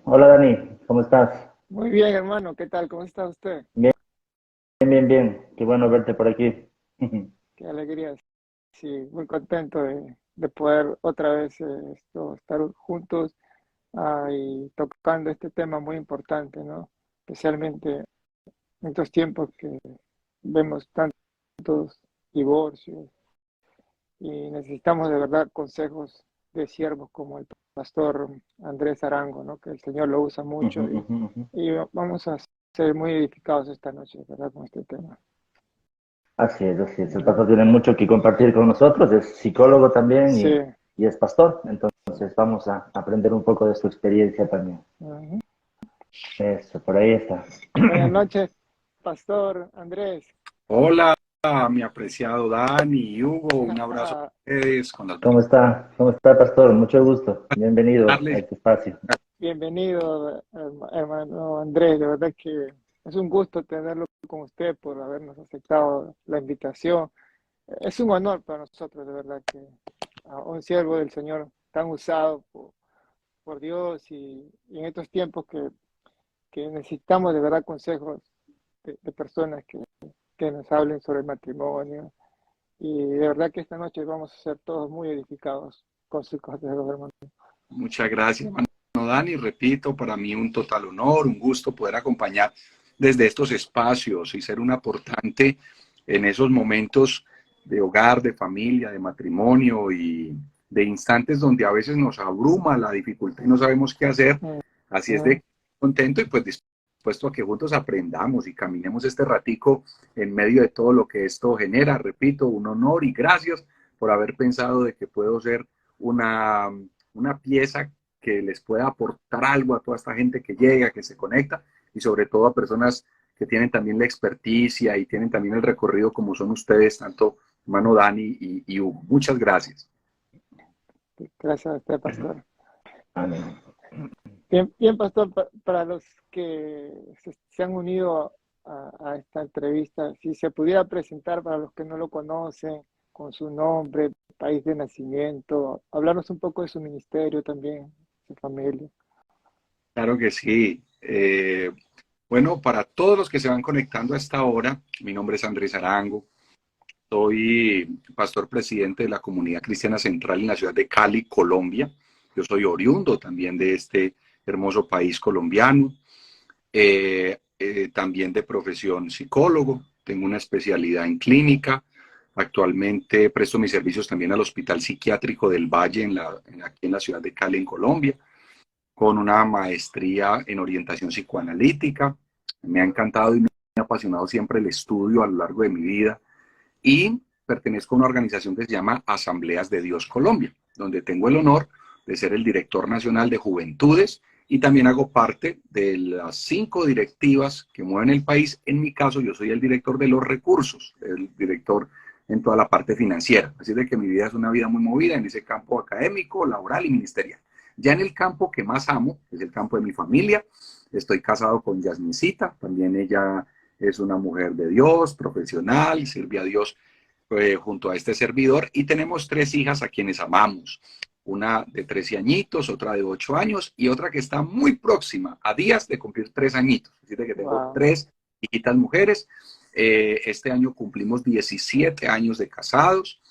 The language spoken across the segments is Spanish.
Hola Dani, ¿cómo estás? Muy bien, hermano, ¿qué tal? ¿Cómo está usted? Bien, bien, bien. Qué bueno verte por aquí. Qué alegría. Sí, muy contento de poder otra vez estar juntos y tocando este tema muy importante, ¿no? Especialmente en estos tiempos que vemos tantos divorcios y necesitamos de verdad consejos de siervos como el pastor Andrés Arango, ¿no? Que el Señor lo usa Ujú, mucho ujú, ujú. y vamos a ser muy edificados esta noche, ¿verdad? Con este tema. Así es, así es. El Ujú. pastor tiene mucho que compartir con nosotros. Es psicólogo también Sí. y es pastor. Entonces vamos a aprender un poco de su experiencia también. Ujú. Eso, por ahí está. Buenas noches, Pastor Andrés. Hola, mi apreciado Dani y Hugo, un abrazo a ustedes con las ¿Cómo bendiciones está? ¿Cómo está, pastor? Mucho gusto. Bienvenido a de este espacio. Bienvenido, hermano Andrés. De verdad que es un gusto tenerlo con usted por habernos aceptado la invitación. Es un honor para nosotros, de verdad, que a un siervo del Señor tan usado por Dios y en estos tiempos que necesitamos de verdad consejos de personas que nos hablen sobre el matrimonio. Y de verdad que esta noche vamos a ser todos muy edificados con sus consejos, hermano. Muchas gracias, hermano Dani. Repito, para mí un total honor, un gusto poder acompañar desde estos espacios y ser un aportante en esos momentos de hogar, de familia, de matrimonio y de instantes donde a veces nos abruma la dificultad y no sabemos qué hacer. Así es Mm. de contento y pues dispuesto a que juntos aprendamos y caminemos este ratico en medio de todo lo que esto genera. Repito, un honor y gracias por haber pensado de que puedo ser una, una pieza que les pueda aportar algo a toda esta gente que llega, que se conecta y sobre todo a personas que tienen también la experticia y tienen también el recorrido como son ustedes, tanto hermano Dani y Hugo. Muchas gracias. Gracias a usted, pastor. Amén. Bien, bien, pastor, para los que se han unido a esta entrevista, si se pudiera presentar para los que no lo conocen, con su nombre, país de nacimiento, hablarnos un poco de su ministerio también, su familia. Claro que sí. Bueno, para todos los que se van conectando a esta hora, mi nombre es Andrés Arango, soy pastor presidente de la Comunidad Cristiana Central en la ciudad de Cali, Colombia. Yo soy oriundo también de este hermoso país colombiano, también de profesión psicólogo, tengo una especialidad en clínica, actualmente presto mis servicios también al Hospital Psiquiátrico del Valle aquí en la ciudad de Cali, en Colombia, con una maestría en orientación psicoanalítica. Me ha encantado y me ha apasionado siempre el estudio a lo largo de mi vida y pertenezco a una organización que se llama Asambleas de Dios Colombia, donde tengo el honor de ser el director nacional de juventudes y también hago parte de las 5 directivas que mueven el país. En mi caso, yo soy el director de los recursos, el director en toda la parte financiera. Así de que mi vida es una vida muy movida en ese campo académico, laboral y ministerial. Ya en el campo que más amo, es el campo de mi familia, estoy casado con Yasmincita, también ella es una mujer de Dios, profesional, sirve a Dios junto a este servidor y tenemos 3 hijas a quienes amamos. Una de 13 añitos, otra de 8 años y otra que está muy próxima a días de cumplir 3 añitos. Así que tengo Wow. 3 hijitas mujeres. Este año cumplimos 17 años de casados.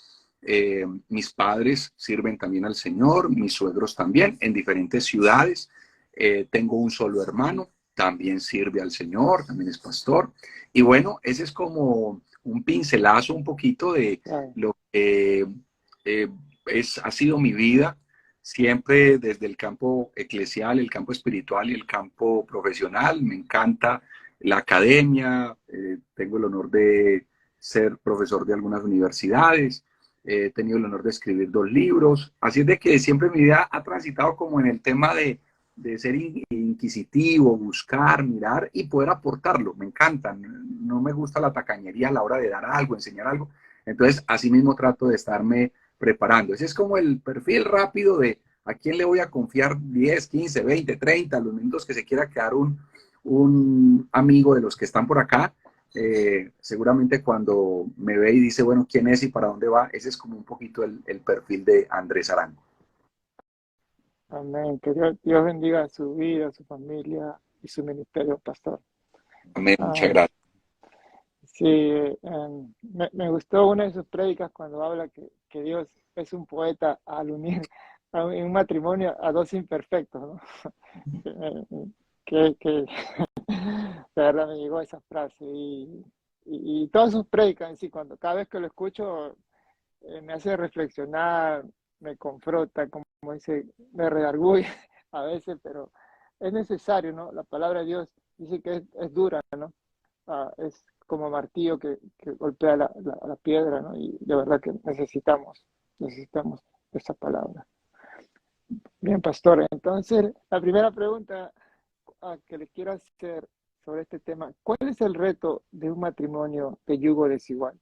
Mis padres sirven también al Señor, mis suegros también, en diferentes ciudades. Tengo un solo hermano, también sirve al Señor, también es pastor. Y bueno, ese es como un pincelazo un poquito de Wow. lo que eh, ha sido mi vida, siempre desde el campo eclesial, el campo espiritual y el campo profesional. Me encanta la academia, tengo el honor de ser profesor de algunas universidades, he tenido el honor de escribir 2 libros, así es de que siempre mi vida ha transitado como en el tema de ser inquisitivo, buscar, mirar y poder aportarlo. Me encanta, no me gusta la tacañería a la hora de dar algo, enseñar algo. Entonces, así mismo trato de estarme preparando. Ese es como el perfil rápido de a quién le voy a confiar 10, 15, 20, 30, los minutos que se quiera quedar un amigo de los que están por acá. Seguramente cuando me ve y dice, bueno, ¿quién es y para dónde va? Ese es como un poquito el perfil de Andrés Arango. Amén. Que Dios bendiga su vida, su familia y su ministerio, pastor. Amén, muchas Ah, gracias. sí, me gustó una de sus prédicas cuando habla que Dios es un poeta al unir en un matrimonio a dos imperfectos, ¿no? Que de verdad me llegó esa frase y todas sus prédicas en sí, cada vez que lo escucho me hace reflexionar, me confronta, como dice, me redarguye a veces, pero es necesario, ¿no? La palabra de Dios dice que es dura, ¿no? Es como martillo que golpea la piedra, ¿no? Y de verdad que necesitamos esa palabra. Bien, pastor, entonces la primera pregunta que le quiero hacer sobre este tema, ¿cuál es el reto de un matrimonio de yugo desigual?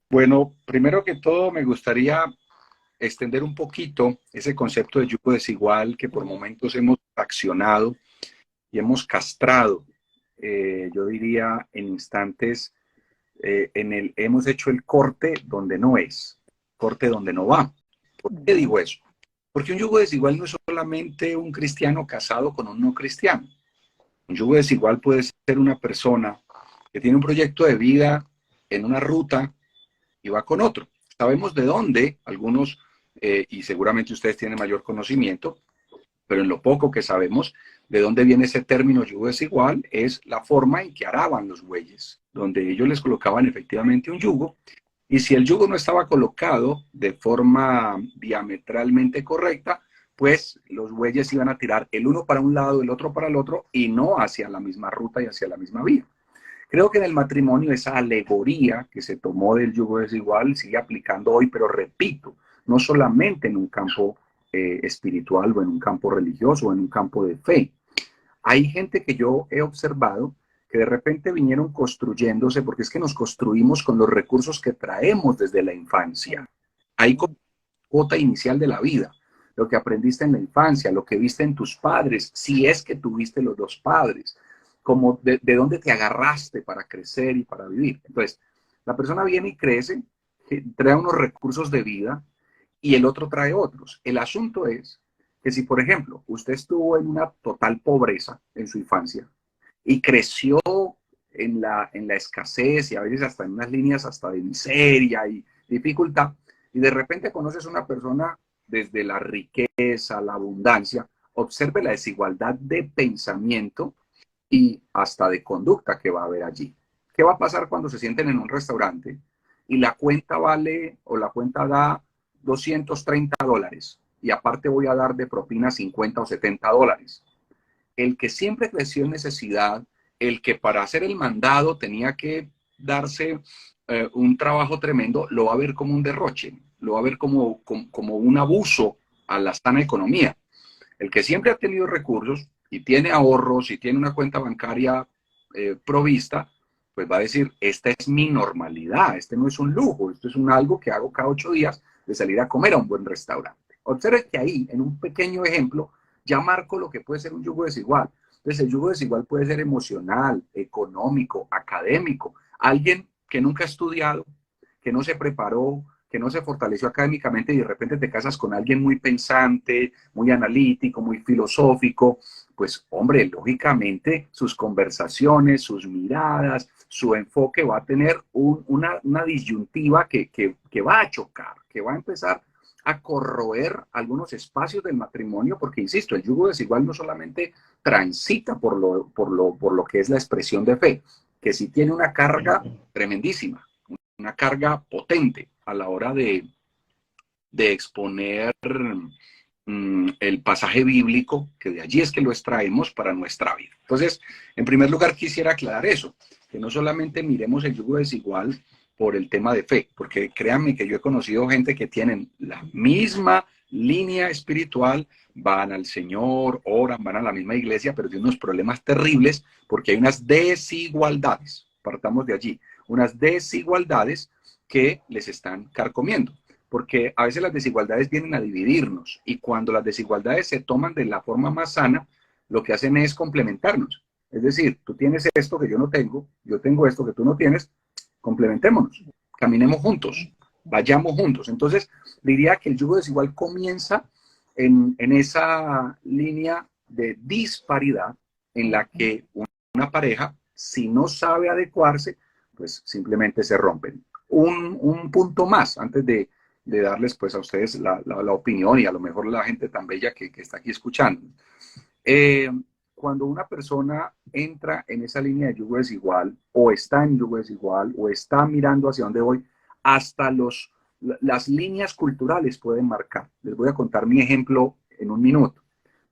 Bueno, primero que todo me gustaría extender un poquito ese concepto de yugo desigual que por momentos hemos accionado y hemos castrado, yo diría en instantes, hemos hecho el corte donde no es, corte donde no va. ¿Por qué digo eso? Porque un yugo desigual no es solamente un cristiano casado con un no cristiano. Un yugo desigual puede ser una persona que tiene un proyecto de vida en una ruta y va con otro. Sabemos de dónde, algunos, y seguramente ustedes tienen mayor conocimiento, pero en lo poco que sabemos de dónde viene ese término yugo desigual, es la forma en que araban los bueyes, donde ellos les colocaban efectivamente un yugo, y si el yugo no estaba colocado de forma diametralmente correcta, pues los bueyes iban a tirar el uno para un lado, el otro para el otro, y no hacia la misma ruta y hacia la misma vía. Creo que en el matrimonio esa alegoría que se tomó del yugo desigual sigue aplicando hoy, pero repito, no solamente en un campo espiritual o en un campo religioso o en un campo de fe. Hay gente que yo he observado que de repente vinieron construyéndose, porque es que nos construimos con los recursos que traemos desde la infancia. Hay cuota inicial de la vida, lo que aprendiste en la infancia, lo que viste en tus padres, si es que tuviste los dos padres, como de dónde te agarraste para crecer y para vivir. Entonces, la persona viene y crece, trae unos recursos de vida y el otro trae otros. El asunto es que si, por ejemplo, usted estuvo en una total pobreza en su infancia y creció en la escasez y a veces hasta en unas líneas hasta de miseria y dificultad, y de repente conoces una persona desde la riqueza, la abundancia, observe la desigualdad de pensamiento y hasta de conducta que va a haber allí. ¿Qué va a pasar cuando se sienten en un restaurante y la cuenta vale o la cuenta da $230 y aparte voy a dar de propina 50 o 70 dólares? El que siempre creció en necesidad, el que para hacer el mandado tenía que darse un trabajo tremendo, lo va a ver como un derroche, lo va a ver como un abuso a la sana economía. El que siempre ha tenido recursos y tiene ahorros y tiene una cuenta bancaria provista, pues va a decir, esta es mi normalidad, este no es un lujo, esto es algo que hago cada 8 días de salir a comer a un buen restaurante. Observe que ahí, en un pequeño ejemplo, ya marco lo que puede ser un yugo desigual. Entonces, el yugo desigual puede ser emocional, económico, académico. Alguien que nunca ha estudiado, que no se preparó, que no se fortaleció académicamente y de repente te casas con alguien muy pensante, muy analítico, muy filosófico, pues hombre, lógicamente sus conversaciones, sus miradas, su enfoque va a tener una disyuntiva que va a chocar, que va a empezar a corroer algunos espacios del matrimonio, porque insisto, el yugo desigual no solamente transita por lo que es la expresión de fe, que sí tiene una carga tremendísima, una carga potente a la hora de exponer el pasaje bíblico, que de allí es que lo extraemos para nuestra vida. Entonces, en primer lugar, quisiera aclarar eso, que no solamente miremos el yugo desigual por el tema de fe, porque créanme que yo he conocido gente que tienen la misma línea espiritual, van al Señor, oran, van a la misma iglesia, pero tienen unos problemas terribles porque hay unas desigualdades, partamos de allí, unas desigualdades que les están carcomiendo, porque a veces las desigualdades vienen a dividirnos y cuando las desigualdades se toman de la forma más sana, lo que hacen es complementarnos. Es decir, tú tienes esto que yo no tengo, yo tengo esto que tú no tienes, complementémonos, caminemos juntos, vayamos juntos. Entonces, diría que el yugo desigual comienza en esa línea de disparidad en la que una pareja, si no sabe adecuarse, pues simplemente se rompen. Un punto más, antes de darles pues a ustedes la opinión y a lo mejor la gente tan bella que está aquí escuchando. Cuando una persona entra en esa línea de yugo desigual, o está en yugo desigual, o está mirando hacia dónde voy, hasta las líneas culturales pueden marcar. Les voy a contar mi ejemplo en un minuto.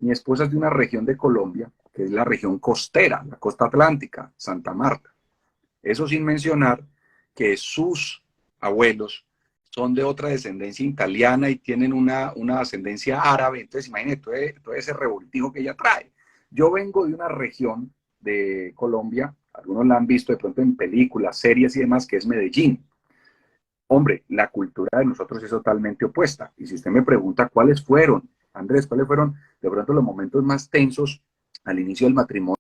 Mi esposa es de una región de Colombia, que es la región costera, la costa atlántica, Santa Marta. Eso sin mencionar que sus abuelos son de otra descendencia italiana y tienen una ascendencia árabe. Entonces, imagínate todo ese revoltijo que ella trae. Yo vengo de una región de Colombia, algunos la han visto de pronto en películas, series y demás, que es Medellín. Hombre, la cultura de nosotros es totalmente opuesta. Y si usted me pregunta cuáles fueron, Andrés, cuáles fueron de pronto los momentos más tensos al inicio del matrimonio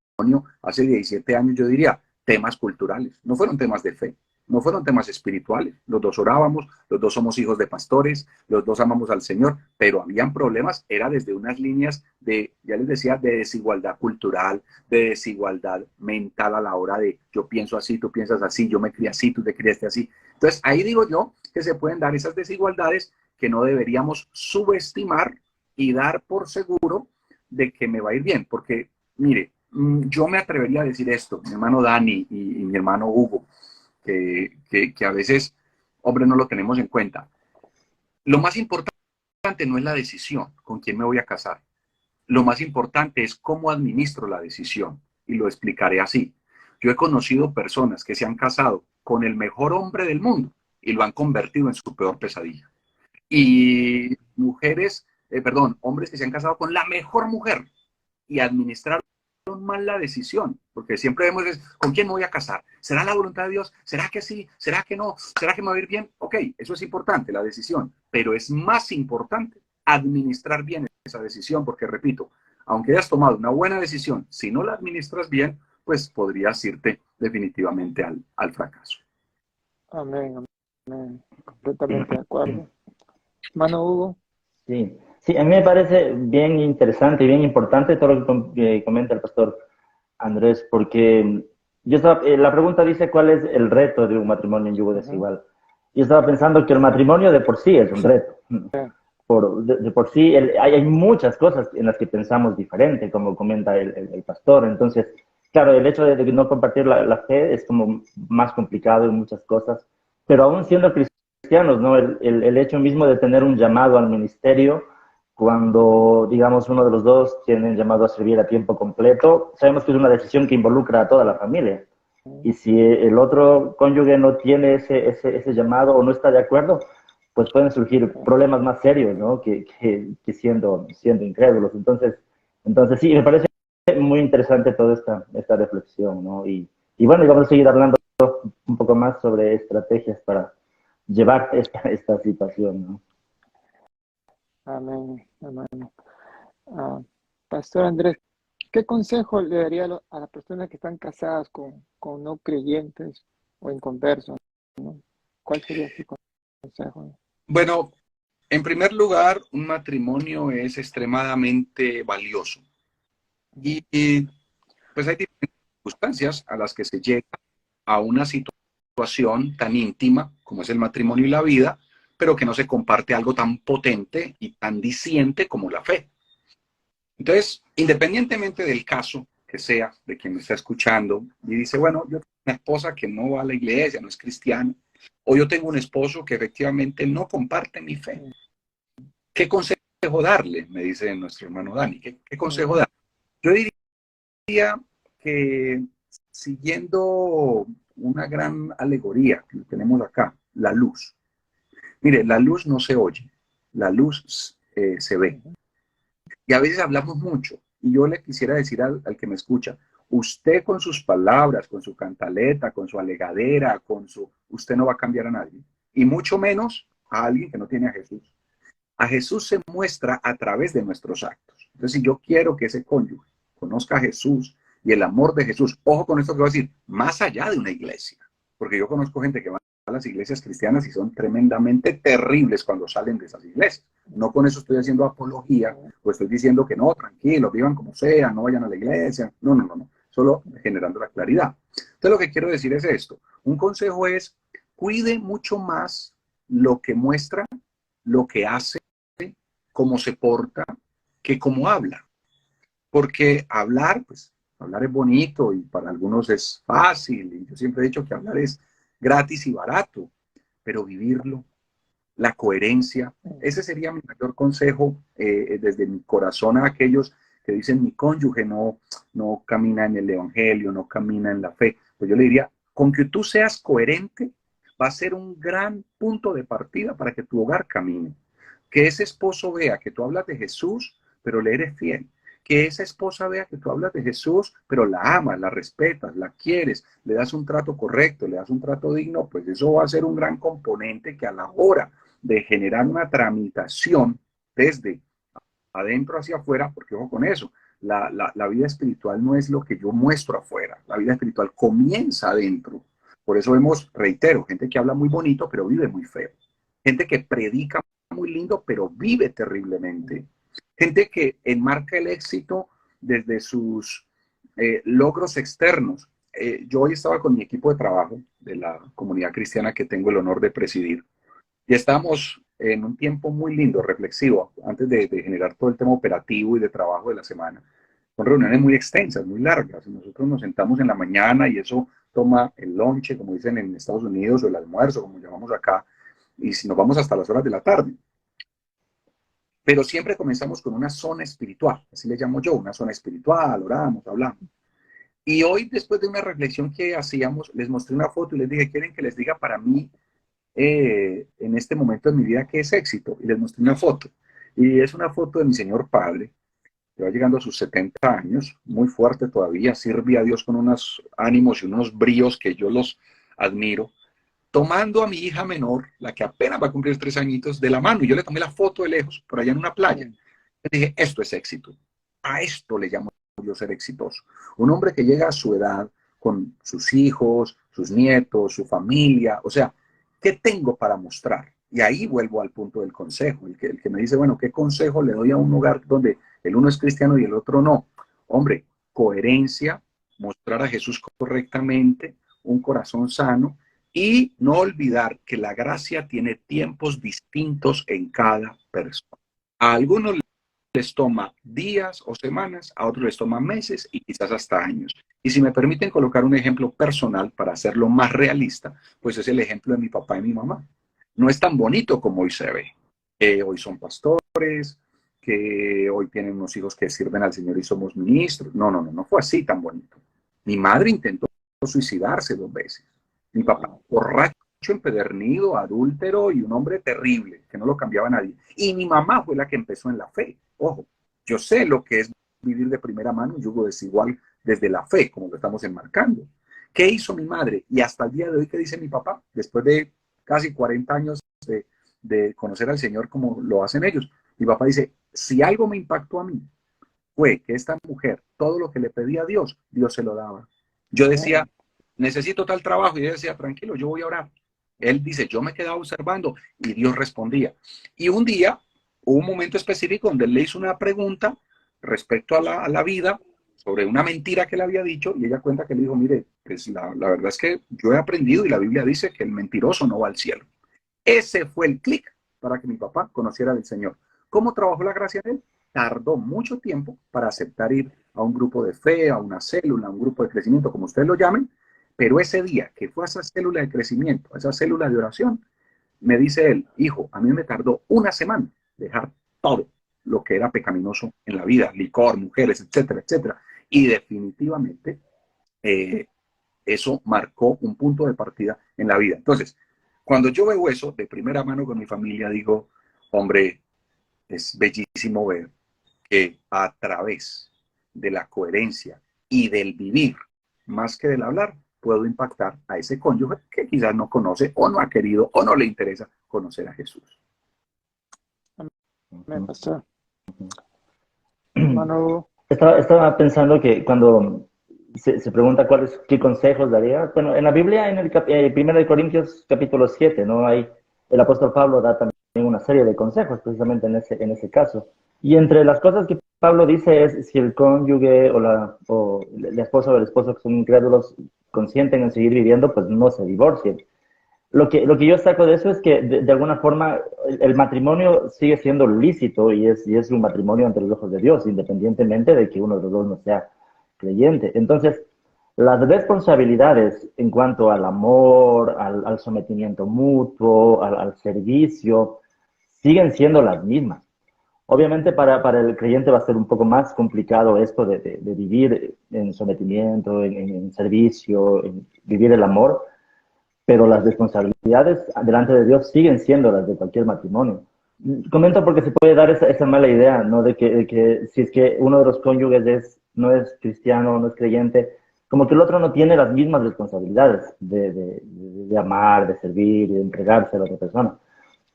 hace 17 años, yo diría, temas culturales. No fueron temas de fe, no fueron temas espirituales. Los dos orábamos, los dos somos hijos de pastores, los dos amamos al Señor, pero habían problemas, era desde unas líneas de, ya les decía, de desigualdad cultural, de desigualdad mental a la hora de yo pienso así, tú piensas así, yo me crié así, tú te criaste así. Entonces, ahí digo yo que se pueden dar esas desigualdades que no deberíamos subestimar y dar por seguro de que me va a ir bien, porque, mire, yo me atrevería a decir esto, mi hermano Dani y mi hermano Hugo, que a veces, hombre, no lo tenemos en cuenta. Lo más importante no es la decisión con quién me voy a casar. Lo más importante es cómo administro la decisión, y lo explicaré así. Yo he conocido personas que se han casado con el mejor hombre del mundo y lo han convertido en su peor pesadilla. Y hombres que se han casado con la mejor mujer y administraron mal la decisión, porque siempre vemos con quién me voy a casar. ¿Será la voluntad de Dios? ¿Será que sí? ¿Será que no? ¿Será que me va a ir bien? Ok, eso es importante, la decisión, pero es más importante administrar bien esa decisión, porque repito, aunque hayas tomado una buena decisión, si no la administras bien, pues podrías irte definitivamente al fracaso. Amén, amén. Completamente de acuerdo. Mano Hugo. Sí, sí, a mí me parece bien interesante y bien importante todo lo que comenta el pastor Andrés, porque la pregunta dice cuál es el reto de un matrimonio en yugo desigual. Yo estaba pensando que el matrimonio de por sí es un reto. De por sí hay muchas cosas en las que pensamos diferente, como comenta el pastor. Entonces, claro, el hecho de no compartir la fe es como más complicado en muchas cosas, pero aún siendo cristianos, ¿no? El hecho mismo de tener un llamado al ministerio, cuando, digamos, uno de los dos tiene llamado a servir a tiempo completo, sabemos que es una decisión que involucra a toda la familia. Y si el otro cónyuge no tiene ese llamado o no está de acuerdo, pues pueden surgir problemas más serios, ¿no? que siendo incrédulos. Entonces sí, me parece muy interesante toda esta reflexión, ¿no? Y bueno, y vamos a seguir hablando un poco más sobre estrategias para llevar esta situación, ¿no? Amén, amén. Pastor Andrés, ¿qué consejo le daría a las personas que están casadas con no creyentes o inconversos, ¿no? ¿Cuál sería su consejo? Bueno, en primer lugar, un matrimonio es extremadamente valioso. Y pues hay diferentes circunstancias a las que se llega a una situación tan íntima como es el matrimonio y la vida, pero que no se comparte algo tan potente y tan diciente como la fe. Entonces, independientemente del caso que sea, de quien me está escuchando, y dice, bueno, yo tengo una esposa que no va a la iglesia, no es cristiana, o yo tengo un esposo que efectivamente no comparte mi fe. ¿Qué consejo darle? Me dice nuestro hermano Dani. ¿Qué consejo darle? Yo diría que, siguiendo una gran alegoría que tenemos acá, la luz. Mire, la luz no se oye, la luz se ve. Y a veces hablamos mucho. Y yo le quisiera decir al que me escucha, usted con sus palabras, con su cantaleta, con su alegadera, usted no va a cambiar a nadie. Y mucho menos a alguien que no tiene a Jesús. A Jesús se muestra a través de nuestros actos. Entonces, si yo quiero que ese cónyuge conozca a Jesús y el amor de Jesús, ojo con esto que voy a decir, más allá de una iglesia. Porque yo conozco gente que va las iglesias cristianas y son tremendamente terribles cuando salen de esas iglesias. No con eso estoy haciendo apología, o estoy diciendo que no, tranquilos, vivan como sea, no vayan a la iglesia. No, no, no, no. Solo generando la claridad. Entonces lo que quiero decir es esto. Un consejo es, cuide mucho más lo que muestra, lo que hace, cómo se porta, que cómo habla. Porque hablar, pues, hablar es bonito y para algunos es fácil. Y yo siempre he dicho que hablar es gratis y barato, pero vivirlo, la coherencia, ese sería mi mayor consejo desde mi corazón a aquellos que dicen mi cónyuge no camina en el evangelio, no camina en la fe. Pues yo le diría, con que tú seas coherente, va a ser un gran punto de partida para que tu hogar camine. Que ese esposo vea que tú hablas de Jesús, pero le eres fiel. Que esa esposa vea que tú hablas de Jesús, pero la amas, la respetas, la quieres, le das un trato correcto, le das un trato digno, pues eso va a ser un gran componente que a la hora de generar una tramitación desde adentro hacia afuera, porque ojo con eso, la vida espiritual no es lo que yo muestro afuera, la vida espiritual comienza adentro. Por eso vemos, reitero, gente que habla muy bonito, pero vive muy feo. Gente que predica muy lindo, pero vive terriblemente. Gente que enmarca el éxito desde sus logros externos. Yo hoy estaba con mi equipo de trabajo de la comunidad cristiana que tengo el honor de presidir y estamos en un tiempo muy lindo, reflexivo, antes de generar todo el tema operativo y de trabajo de la semana. Son reuniones muy extensas, muy largas. Nosotros nos sentamos en la mañana y eso toma el lonche, como dicen en Estados Unidos, o el almuerzo, como llamamos acá, y si nos vamos hasta las horas de la tarde. Pero siempre comenzamos con una zona espiritual, así le llamo yo, una zona espiritual, oramos, hablamos. Y hoy, después de una reflexión que hacíamos, les mostré una foto y les dije, ¿quieren que les diga para mí en este momento de mi vida qué es éxito? Y les mostré una foto. Y es una foto de mi señor padre, que va llegando a sus 70 años, muy fuerte todavía, sirve a Dios con unos ánimos y unos bríos que yo los admiro, tomando a mi hija menor, la que apenas va a cumplir 3 añitos, de la mano. Y yo le tomé la foto de lejos, por allá en una playa. Le dije, esto es éxito. A esto le llamo yo ser exitoso. Un hombre que llega a su edad con sus hijos, sus nietos, su familia, o sea, ¿qué tengo para mostrar? Y ahí vuelvo al punto del consejo, el que me dice, bueno, ¿qué consejo le doy a un hogar donde el uno es cristiano y el otro no? Hombre, coherencia, mostrar a Jesús correctamente, un corazón sano y no olvidar que la gracia tiene tiempos distintos en cada persona. A algunos les toma días o semanas, a otros les toma meses y quizás hasta años. Y si me permiten colocar un ejemplo personal para hacerlo más realista, pues es el ejemplo de mi papá y mi mamá. No es tan bonito como hoy se ve. Hoy son pastores, que hoy tienen unos hijos que sirven al Señor y somos ministros. No, no, no, no fue así tan bonito. Mi madre intentó suicidarse 2 veces. Mi papá, borracho, empedernido, adúltero y un hombre terrible, que no lo cambiaba nadie. Y mi mamá fue la que empezó en la fe. Ojo, yo sé lo que es vivir de primera mano un yugo desigual desde la fe, como lo estamos enmarcando. ¿Qué hizo mi madre? Y hasta el día de hoy, ¿qué dice mi papá? Después de casi 40 años de conocer al Señor como lo hacen ellos. Mi papá dice, si algo me impactó a mí, fue que esta mujer, todo lo que le pedía a Dios, Dios se lo daba. Yo decía, necesito tal trabajo, y ella decía, tranquilo, yo voy a orar. Él dice, yo me quedaba observando y Dios respondía. Y un día, hubo un momento específico donde él le hizo una pregunta respecto a la vida, sobre una mentira que le había dicho, y ella cuenta que le dijo, mire, pues la verdad es que yo he aprendido y la Biblia dice que el mentiroso no va al cielo. Ese fue el clic para que mi papá conociera del Señor. ¿Cómo trabajó la gracia en él? Tardó mucho tiempo para aceptar ir a un grupo de fe, a una célula, a un grupo de crecimiento, como ustedes lo llamen, pero ese día que fue a esa célula de crecimiento, a esa célula de oración, me dice él, hijo, a mí me tardó una semana dejar todo lo que era pecaminoso en la vida, licor, mujeres, etcétera, etcétera. Y definitivamente eso marcó un punto de partida en la vida. Entonces, cuando yo veo eso de primera mano con mi familia, digo, hombre, es bellísimo ver que a través de la coherencia y del vivir, más que del hablar, puedo impactar a ese cónyuge que quizás no conoce o no ha querido o no le interesa conocer a Jesús. Me pasó. Hermano, Estaba pensando que cuando se pregunta qué consejos daría. Bueno, en la Biblia, en el 1 de Corintios capítulo 7, ¿no? Hay, el apóstol Pablo da también una serie de consejos precisamente en ese caso. Y entre las cosas que Pablo dice es si el cónyuge o la esposa o el esposo que son incrédulos consienten en seguir viviendo, pues no se divorcien. Lo que yo saco de eso es que de alguna forma el matrimonio sigue siendo lícito y es un matrimonio ante los ojos de Dios, independientemente de que uno de los dos no sea creyente. Entonces, las responsabilidades en cuanto al amor, al sometimiento mutuo, al servicio, siguen siendo las mismas. Obviamente para el creyente va a ser un poco más complicado esto de vivir en sometimiento, en servicio, en vivir el amor, pero las responsabilidades delante de Dios siguen siendo las de cualquier matrimonio. Comento porque se puede dar esa mala idea, ¿no? De que si es que uno de los cónyuges no es cristiano, no es creyente, como que el otro no tiene las mismas responsabilidades de amar, de servir, de entregarse a la otra persona.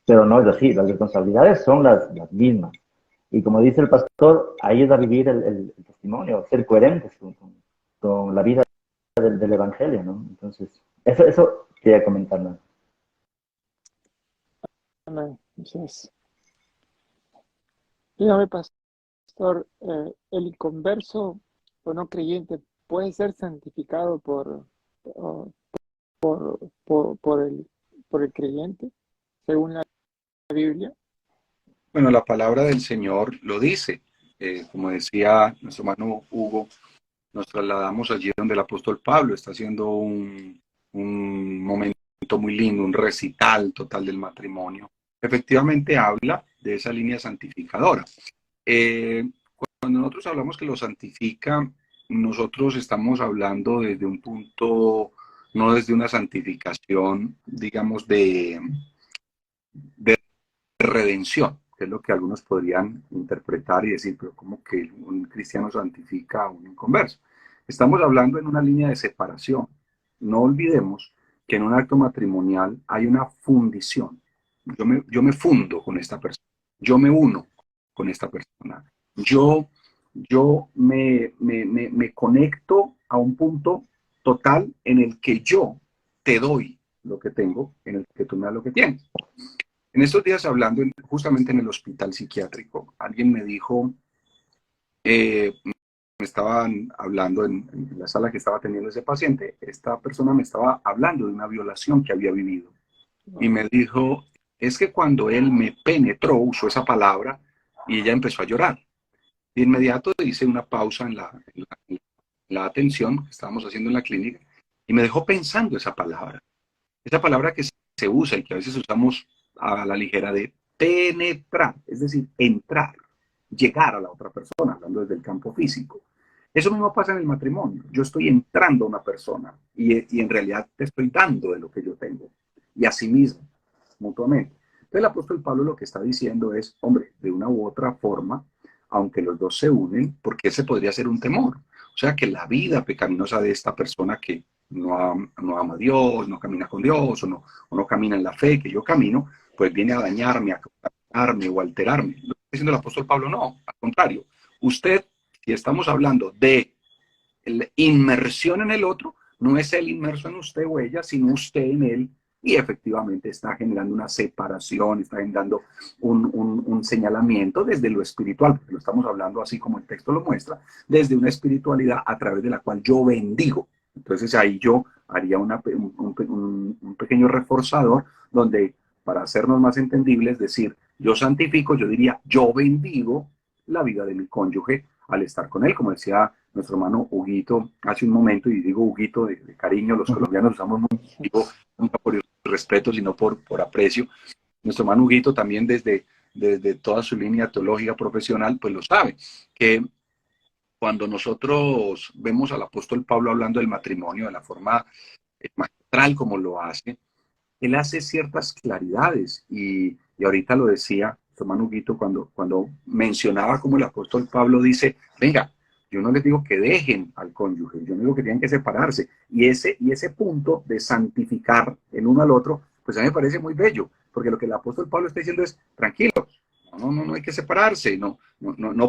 Pero no es así, las responsabilidades son las mismas. Y como dice el pastor, ahí es a vivir el testimonio, ser coherentes con la vida del Evangelio, ¿no? Entonces, eso quería comentar, ¿no? Amén. Entonces, dígame, pastor, ¿el inconverso o no creyente puede ser santificado o- por el creyente, según la Biblia? Bueno, la palabra del Señor lo dice. Como decía nuestro hermano Hugo, nos trasladamos allí donde el apóstol Pablo está haciendo un momento muy lindo, un recital total del matrimonio. Efectivamente habla de esa línea santificadora. Eh, Cuando nosotros hablamos que lo santifica, nosotros estamos hablando desde un punto, no desde una santificación, digamos, de redención, que es lo que algunos podrían interpretar y decir, pero ¿cómo que un cristiano santifica a un inconverso? Estamos hablando en una línea de separación. No olvidemos que en un acto matrimonial hay una fundición. Yo me fundo con esta persona, yo me uno con esta persona, yo me conecto a un punto total en el que yo te doy lo que tengo, en el que tú me das lo que tienes. En estos días hablando justamente en el hospital psiquiátrico, alguien me dijo, me estaban hablando en la sala que estaba teniendo ese paciente, esta persona me estaba hablando de una violación que había vivido. Y me dijo, es que cuando él me penetró, usó esa palabra, y ella empezó a llorar. De inmediato hice una pausa en la atención que estábamos haciendo en la clínica y me dejó pensando esa palabra que se usa y que a veces usamos a la ligera de penetrar, es decir, entrar, llegar a la otra persona, hablando desde el campo físico. Eso mismo pasa en el matrimonio. Yo estoy entrando a una persona y en realidad te estoy dando de lo que yo tengo. Y así mismo, mutuamente. Entonces el apóstol Pablo lo que está diciendo es, hombre, de una u otra forma, aunque los dos se unen, porque ese podría ser un temor. O sea, que la vida pecaminosa de esta persona que no ama a Dios, no camina con Dios o no camina en la fe que yo camino, pues viene a dañarme, a contaminarme o alterarme. Lo que está diciendo el apóstol Pablo, no, al contrario. Usted, si estamos hablando de la inmersión en el otro, no es él inmerso en usted o ella, sino usted en él, y efectivamente está generando una separación, está generando un señalamiento desde lo espiritual, porque lo estamos hablando así como el texto lo muestra, desde una espiritualidad a través de la cual yo bendigo. Entonces ahí yo haría un pequeño reforzador donde, para hacernos más entendibles, decir, yo santifico, yo diría, yo bendigo la vida de mi cónyuge al estar con él, como decía nuestro hermano Huguito hace un momento, y digo Huguito de cariño, los colombianos usamos mucho, digo, nunca por respeto, sino por aprecio. Nuestro hermano Huguito también desde toda su línea teológica profesional, pues lo sabe, que cuando nosotros vemos al apóstol Pablo hablando del matrimonio de la forma magistral como lo hace, él hace ciertas claridades y ahorita lo decía su hermano Huguito cuando mencionaba como el apóstol Pablo dice, venga, yo no les digo que dejen al cónyuge, yo no digo que tienen que separarse. Y ese punto de santificar el uno al otro, pues a mí me parece muy bello, porque lo que el apóstol Pablo está diciendo es, tranquilos, No hay que separarse, no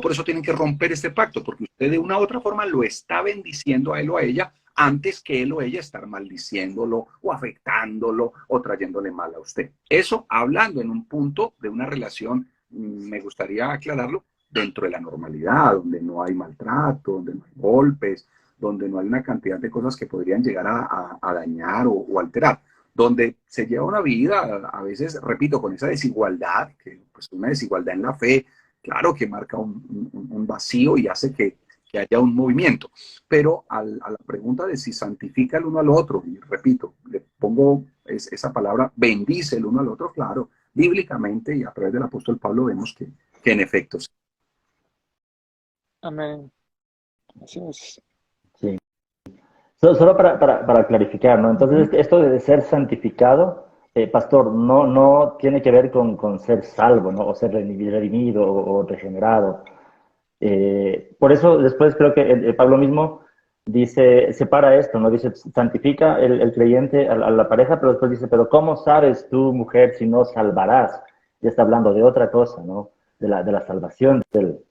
por eso tienen que romper este pacto, porque usted de una u otra forma lo está bendiciendo a él o a ella antes que él o ella estar maldiciéndolo o afectándolo o trayéndole mal a usted. Eso hablando en un punto de una relación, me gustaría aclararlo, dentro de la normalidad, donde no hay maltrato, donde no hay golpes, donde no hay una cantidad de cosas que podrían llegar a dañar o alterar, donde se lleva una vida, a veces, repito, con esa desigualdad, que pues una desigualdad en la fe, claro que marca un vacío y hace que haya un movimiento. Pero a la pregunta de si santifica el uno al otro, y repito, le pongo esa palabra, bendice el uno al otro, claro, bíblicamente y a través del apóstol Pablo vemos que en efecto. Amén. Así es. Sí. Solo para clarificar, ¿no? Entonces, esto de ser santificado, pastor, no tiene que ver con ser salvo, ¿no? O ser redimido o regenerado. Por eso después creo que Pablo mismo dice, separa esto, ¿no? Dice, santifica el creyente a la pareja, pero después dice, pero ¿cómo sabes tú, mujer, si no salvarás? Ya está hablando de otra cosa, ¿no? De la salvación del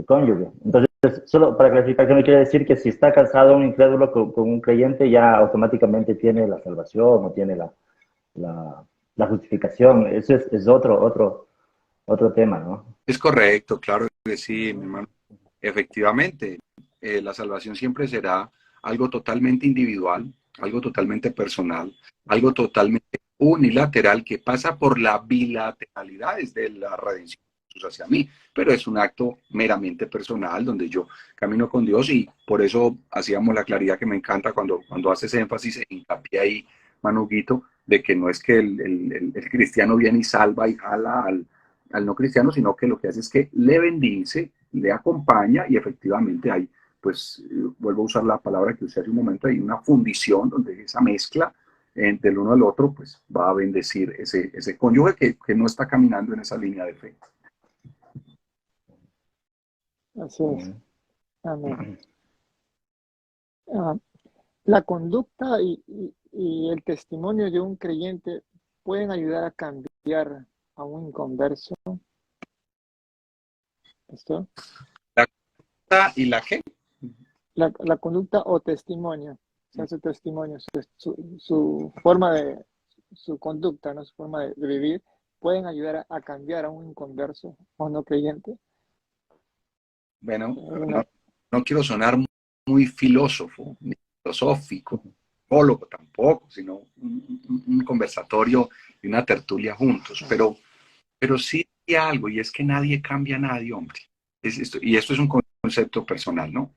cónyuge. Entonces, solo para clarificar, que no quiere decir que si está casado un incrédulo con un creyente, ya automáticamente tiene la salvación o tiene la justificación. Eso es otro tema, ¿no? Es correcto, claro que sí, mi hermano. Efectivamente, la salvación siempre será algo totalmente individual, algo totalmente personal, algo totalmente unilateral que pasa por la bilateralidad desde la redención de Jesús hacia mí, pero es un acto meramente personal donde yo camino con Dios y por eso hacíamos la claridad que me encanta cuando haces énfasis e hincapié ahí, Manuguito, de que no es que el cristiano viene y salva y jala al no cristiano, sino que lo que hace es que le bendice, le acompaña y efectivamente hay, pues, vuelvo a usar la palabra que usé hace un momento, hay una fundición donde esa mezcla del uno al otro, pues, va a bendecir ese cónyuge que no está caminando en esa línea de fe. Así es. Amén. La conducta y el testimonio de un creyente pueden ayudar a cambiar a un inconverso. ¿Esto? La conducta y la qué. La conducta o testimonio, o sea, su testimonio, su forma de, su conducta, ¿no? Su forma de vivir, pueden ayudar a cambiar a un inconverso o no creyente. Bueno, no quiero sonar muy filósofo, ni filosófico, psicólogo tampoco, sino un conversatorio y una tertulia juntos, pero sí hay algo, y es que nadie cambia a nadie, hombre. Y esto es un concepto personal, ¿no?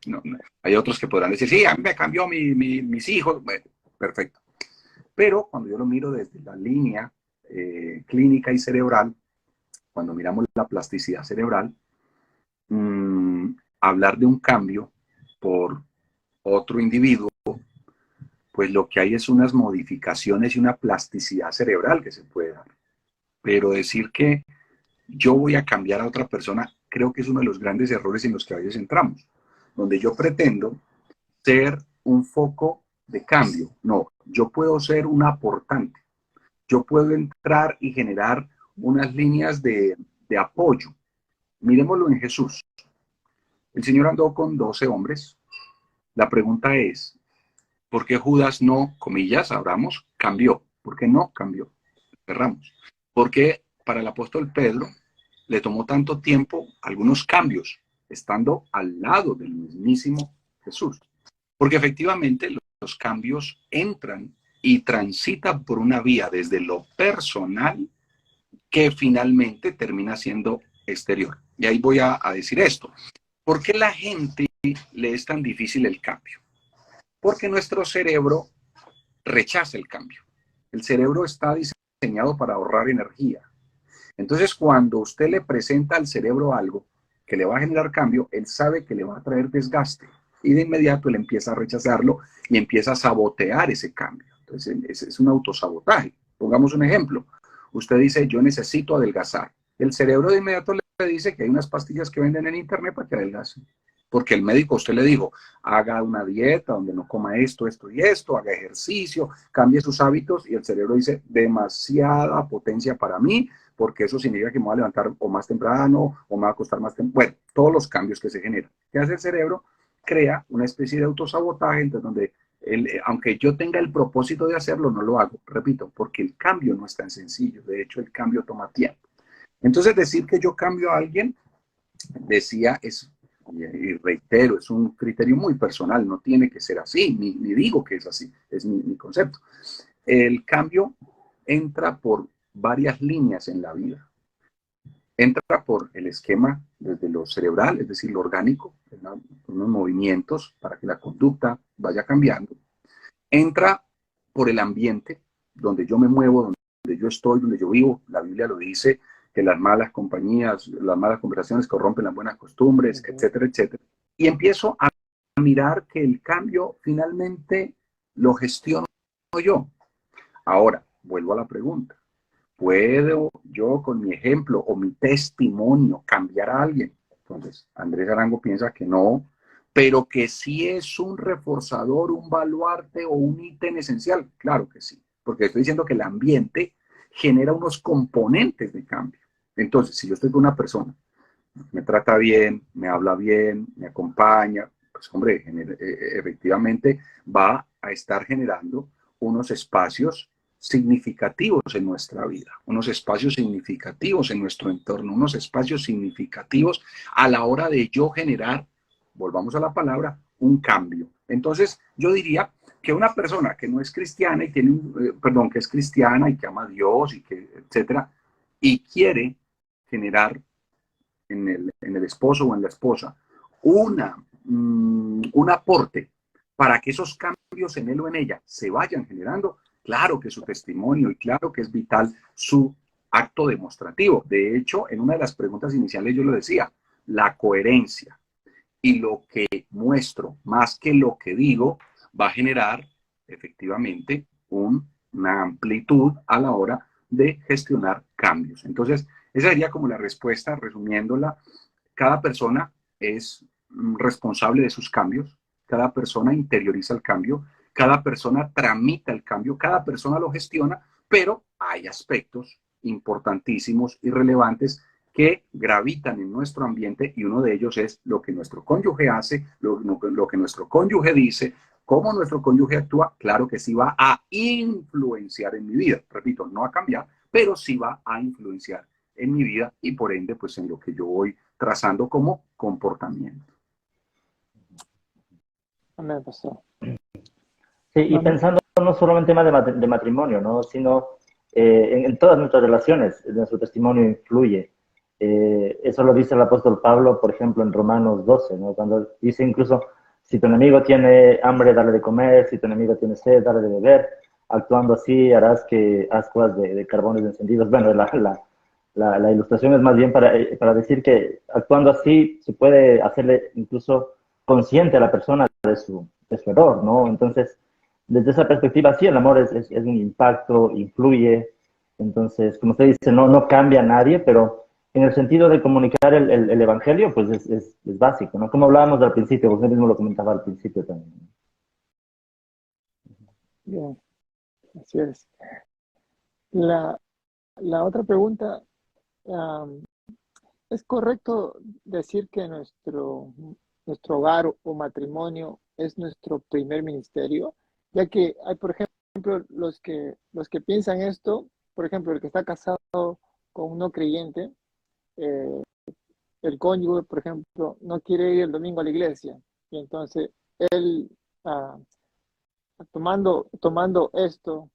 Hay otros que podrán decir, sí, a mí me cambió mis hijos, bueno, perfecto. Pero cuando yo lo miro desde la línea clínica y cerebral, cuando miramos la plasticidad cerebral, hablar de un cambio por otro individuo, pues lo que hay es unas modificaciones y una plasticidad cerebral que se puede dar. Pero decir que yo voy a cambiar a otra persona, creo que es uno de los grandes errores en los que a veces entramos, donde yo pretendo ser un foco de cambio. No, yo puedo ser un aportante. Yo puedo entrar y generar unas líneas de apoyo. Miremoslo en Jesús. El Señor andó con 12 hombres. La pregunta es, ¿por qué Judas no, comillas, abramos, cambió? ¿Por qué no cambió? Cerramos. ¿Por qué para el apóstol Pedro le tomó tanto tiempo algunos cambios, estando al lado del mismísimo Jesús? Porque efectivamente los cambios entran y transitan por una vía desde lo personal que finalmente termina siendo exterior. Y ahí voy a decir esto. ¿Por qué la gente le es tan difícil el cambio? Porque nuestro cerebro rechaza el cambio. El cerebro está diseñado para ahorrar energía. Entonces, cuando usted le presenta al cerebro algo que le va a generar cambio, él sabe que le va a traer desgaste. Y de inmediato él empieza a rechazarlo y empieza a sabotear ese cambio. Entonces, es un autosabotaje. Pongamos un ejemplo. Usted dice, yo necesito adelgazar. El cerebro de inmediato le dice que hay unas pastillas que venden en internet para que adelgacen. porque el médico a usted le dijo, haga una dieta donde no coma esto, esto y esto, haga ejercicio, cambie sus hábitos, y el cerebro dice, demasiada potencia para mí, porque eso significa que me voy a levantar o más temprano, o me va a acostar más temprano, bueno, todos los cambios que se generan. ¿Qué hace el cerebro? Crea una especie de autosabotaje, entonces donde aunque yo tenga el propósito de hacerlo, no lo hago, repito, porque el cambio no es tan sencillo, de hecho el cambio toma tiempo. Entonces decir que yo cambio a alguien, decía, y reitero, es un criterio muy personal, no tiene que ser así, ni digo que es así, es mi concepto. El cambio entra por varias líneas en la vida. Entra por el esquema desde lo cerebral, es decir, lo orgánico, unos movimientos para que la conducta vaya cambiando. Entra por el ambiente, donde yo me muevo, donde yo estoy, donde yo vivo. La Biblia lo dice, que las malas compañías, las malas conversaciones corrompen las buenas costumbres, etcétera, etcétera. Y empiezo a mirar que el cambio finalmente lo gestiono yo. Ahora, vuelvo a la pregunta. ¿Puedo yo con mi ejemplo o mi testimonio cambiar a alguien? Entonces, Andrés Arango piensa que no, pero que sí es un reforzador, un baluarte o un ítem esencial. Claro que sí, porque estoy diciendo que el ambiente genera unos componentes de cambio. Entonces, si yo estoy con una persona, me trata bien, me habla bien, me acompaña, pues hombre, efectivamente va a estar generando unos espacios significativos en nuestra vida, unos espacios significativos en nuestro entorno, unos espacios significativos a la hora de yo generar, volvamos a la palabra, un cambio. Entonces, yo diría que una persona que no es cristiana y tiene, perdón, que es cristiana y que ama a Dios y que, etcétera, y quiere generar en el esposo o en la esposa un aporte para que esos cambios en él o en ella se vayan generando, claro que su testimonio y claro que es vital su acto demostrativo. De hecho, en una de las preguntas iniciales yo lo decía, la coherencia y lo que muestro más que lo que digo va a generar efectivamente una amplitud a la hora de gestionar cambios. Entonces, esa sería como la respuesta, resumiéndola. Cada persona es responsable de sus cambios, cada persona interioriza el cambio, cada persona tramita el cambio, cada persona lo gestiona, pero hay aspectos importantísimos y relevantes que gravitan en nuestro ambiente, y uno de ellos es lo que nuestro cónyuge hace, lo que nuestro cónyuge dice, cómo nuestro cónyuge actúa. Claro que sí va a influenciar en mi vida, repito, no a cambiar, pero sí va a influenciar en mi vida y por ende pues en lo que yo voy trazando como comportamiento. Amén, pastor. Sí, y pensando no solo en temas de matrimonio, ¿no? Sino en todas nuestras relaciones, nuestro testimonio influye. Eso lo dice el apóstol Pablo, por ejemplo, en Romanos 12, ¿no? Cuando dice incluso, si tu enemigo tiene hambre, dale de comer, si tu enemigo tiene sed, dale de beber, actuando así harás que ascuas de carbones encendidos. Bueno, la ilustración es más bien para decir que actuando así se puede hacerle incluso consciente a la persona de su error, ¿no? Entonces, desde esa perspectiva, sí, el amor es un impacto, influye. Entonces, como usted dice, no cambia a nadie, pero en el sentido de comunicar el evangelio, pues es básico, ¿no? Como hablábamos al principio, usted mismo lo comentaba al principio también. Bien, así es. La otra pregunta, ¿es correcto decir que nuestro hogar o matrimonio es nuestro primer ministerio? Ya que hay, por ejemplo, los que piensan esto, por ejemplo, el que está casado con un no creyente, eh, el cónyuge, por ejemplo, no quiere ir el domingo a la iglesia, y entonces él, ah, tomando esto,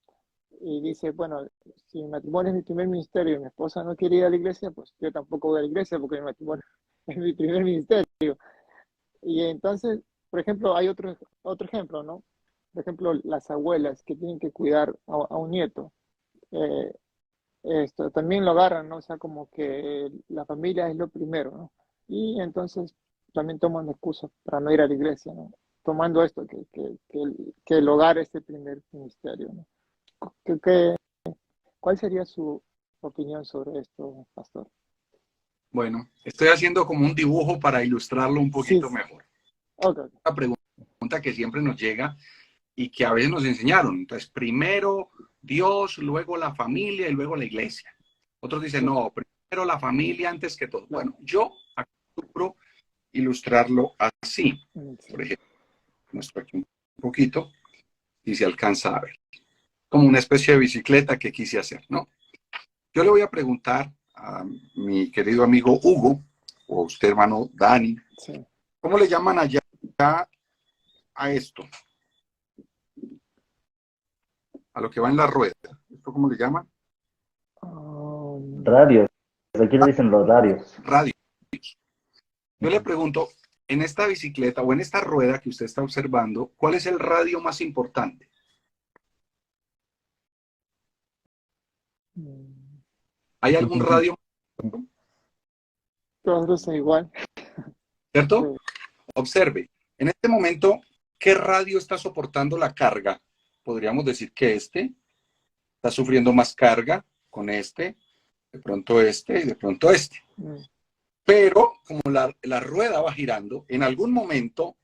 y dice, bueno, si mi matrimonio es mi primer ministerio y mi esposa no quiere ir a la iglesia, pues yo tampoco voy a la iglesia porque mi matrimonio es mi primer ministerio. Y entonces, por ejemplo, hay otro ejemplo, ¿no? Por ejemplo, las abuelas que tienen que cuidar a un nieto. eh, Esto también lo agarran, ¿no? O sea, como que la familia es lo primero, ¿no? Y entonces también toman excusas para no ir a la iglesia, ¿no? Tomando esto, que el hogar es el primer ministerio, ¿no? ¿Qué, qué- ¿Cuál sería su opinión sobre esto, pastor? Bueno, estoy haciendo como un dibujo para ilustrarlo un Sí, poquito mejor. Ok. Una pregunta que siempre nos llega y que a veces nos enseñaron. Entonces, primero Dios, luego la familia y luego la iglesia. Otros dicen, no, primero la familia antes que todo. Bueno, yo acostumbro ilustrarlo así. Por ejemplo, muestro aquí un poquito y se alcanza a ver. Como una especie de bicicleta que quise hacer, ¿no? Yo le voy a preguntar a mi querido amigo Hugo, o a usted, hermano Dani, Sí. ¿cómo le llaman allá a esto? A lo que va en la rueda. ¿Esto cómo le llaman? Radios. Aquí le dicen los radios. Radio. Yo le pregunto, en esta bicicleta o en esta rueda que usted está observando, ¿cuál es el radio más importante? ¿Hay algún radio, Todos son igual. cierto? Sí. Observe, en este momento, ¿qué radio está soportando la carga? Podríamos decir que este está sufriendo más carga con este, de pronto este y de pronto este. Pero como la rueda va girando, en algún momento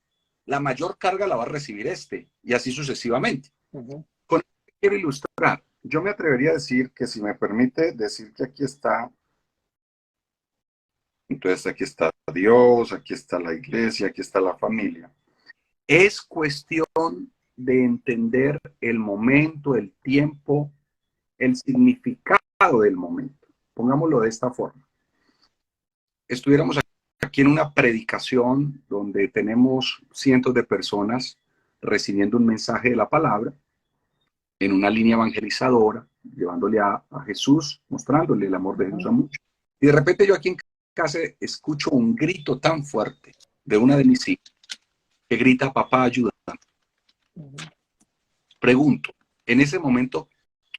la mayor carga la va a recibir este y así sucesivamente. Con esto quiero ilustrar. Yo me atrevería a decir que, si me permite decir, que aquí está, entonces aquí está Dios, aquí está la iglesia, aquí está la familia. Es cuestión de entender el momento, el tiempo, el significado del momento. Pongámoslo de esta forma. Estuviéramos aquí en una predicación donde tenemos cientos de personas recibiendo un mensaje de la palabra, en una línea evangelizadora, llevándole a Jesús, mostrándole el amor de Jesús a muchos. Y de repente yo aquí en casa escucho un grito tan fuerte de una de mis hijas que grita, papá, ayuda. Pregunto, en ese momento,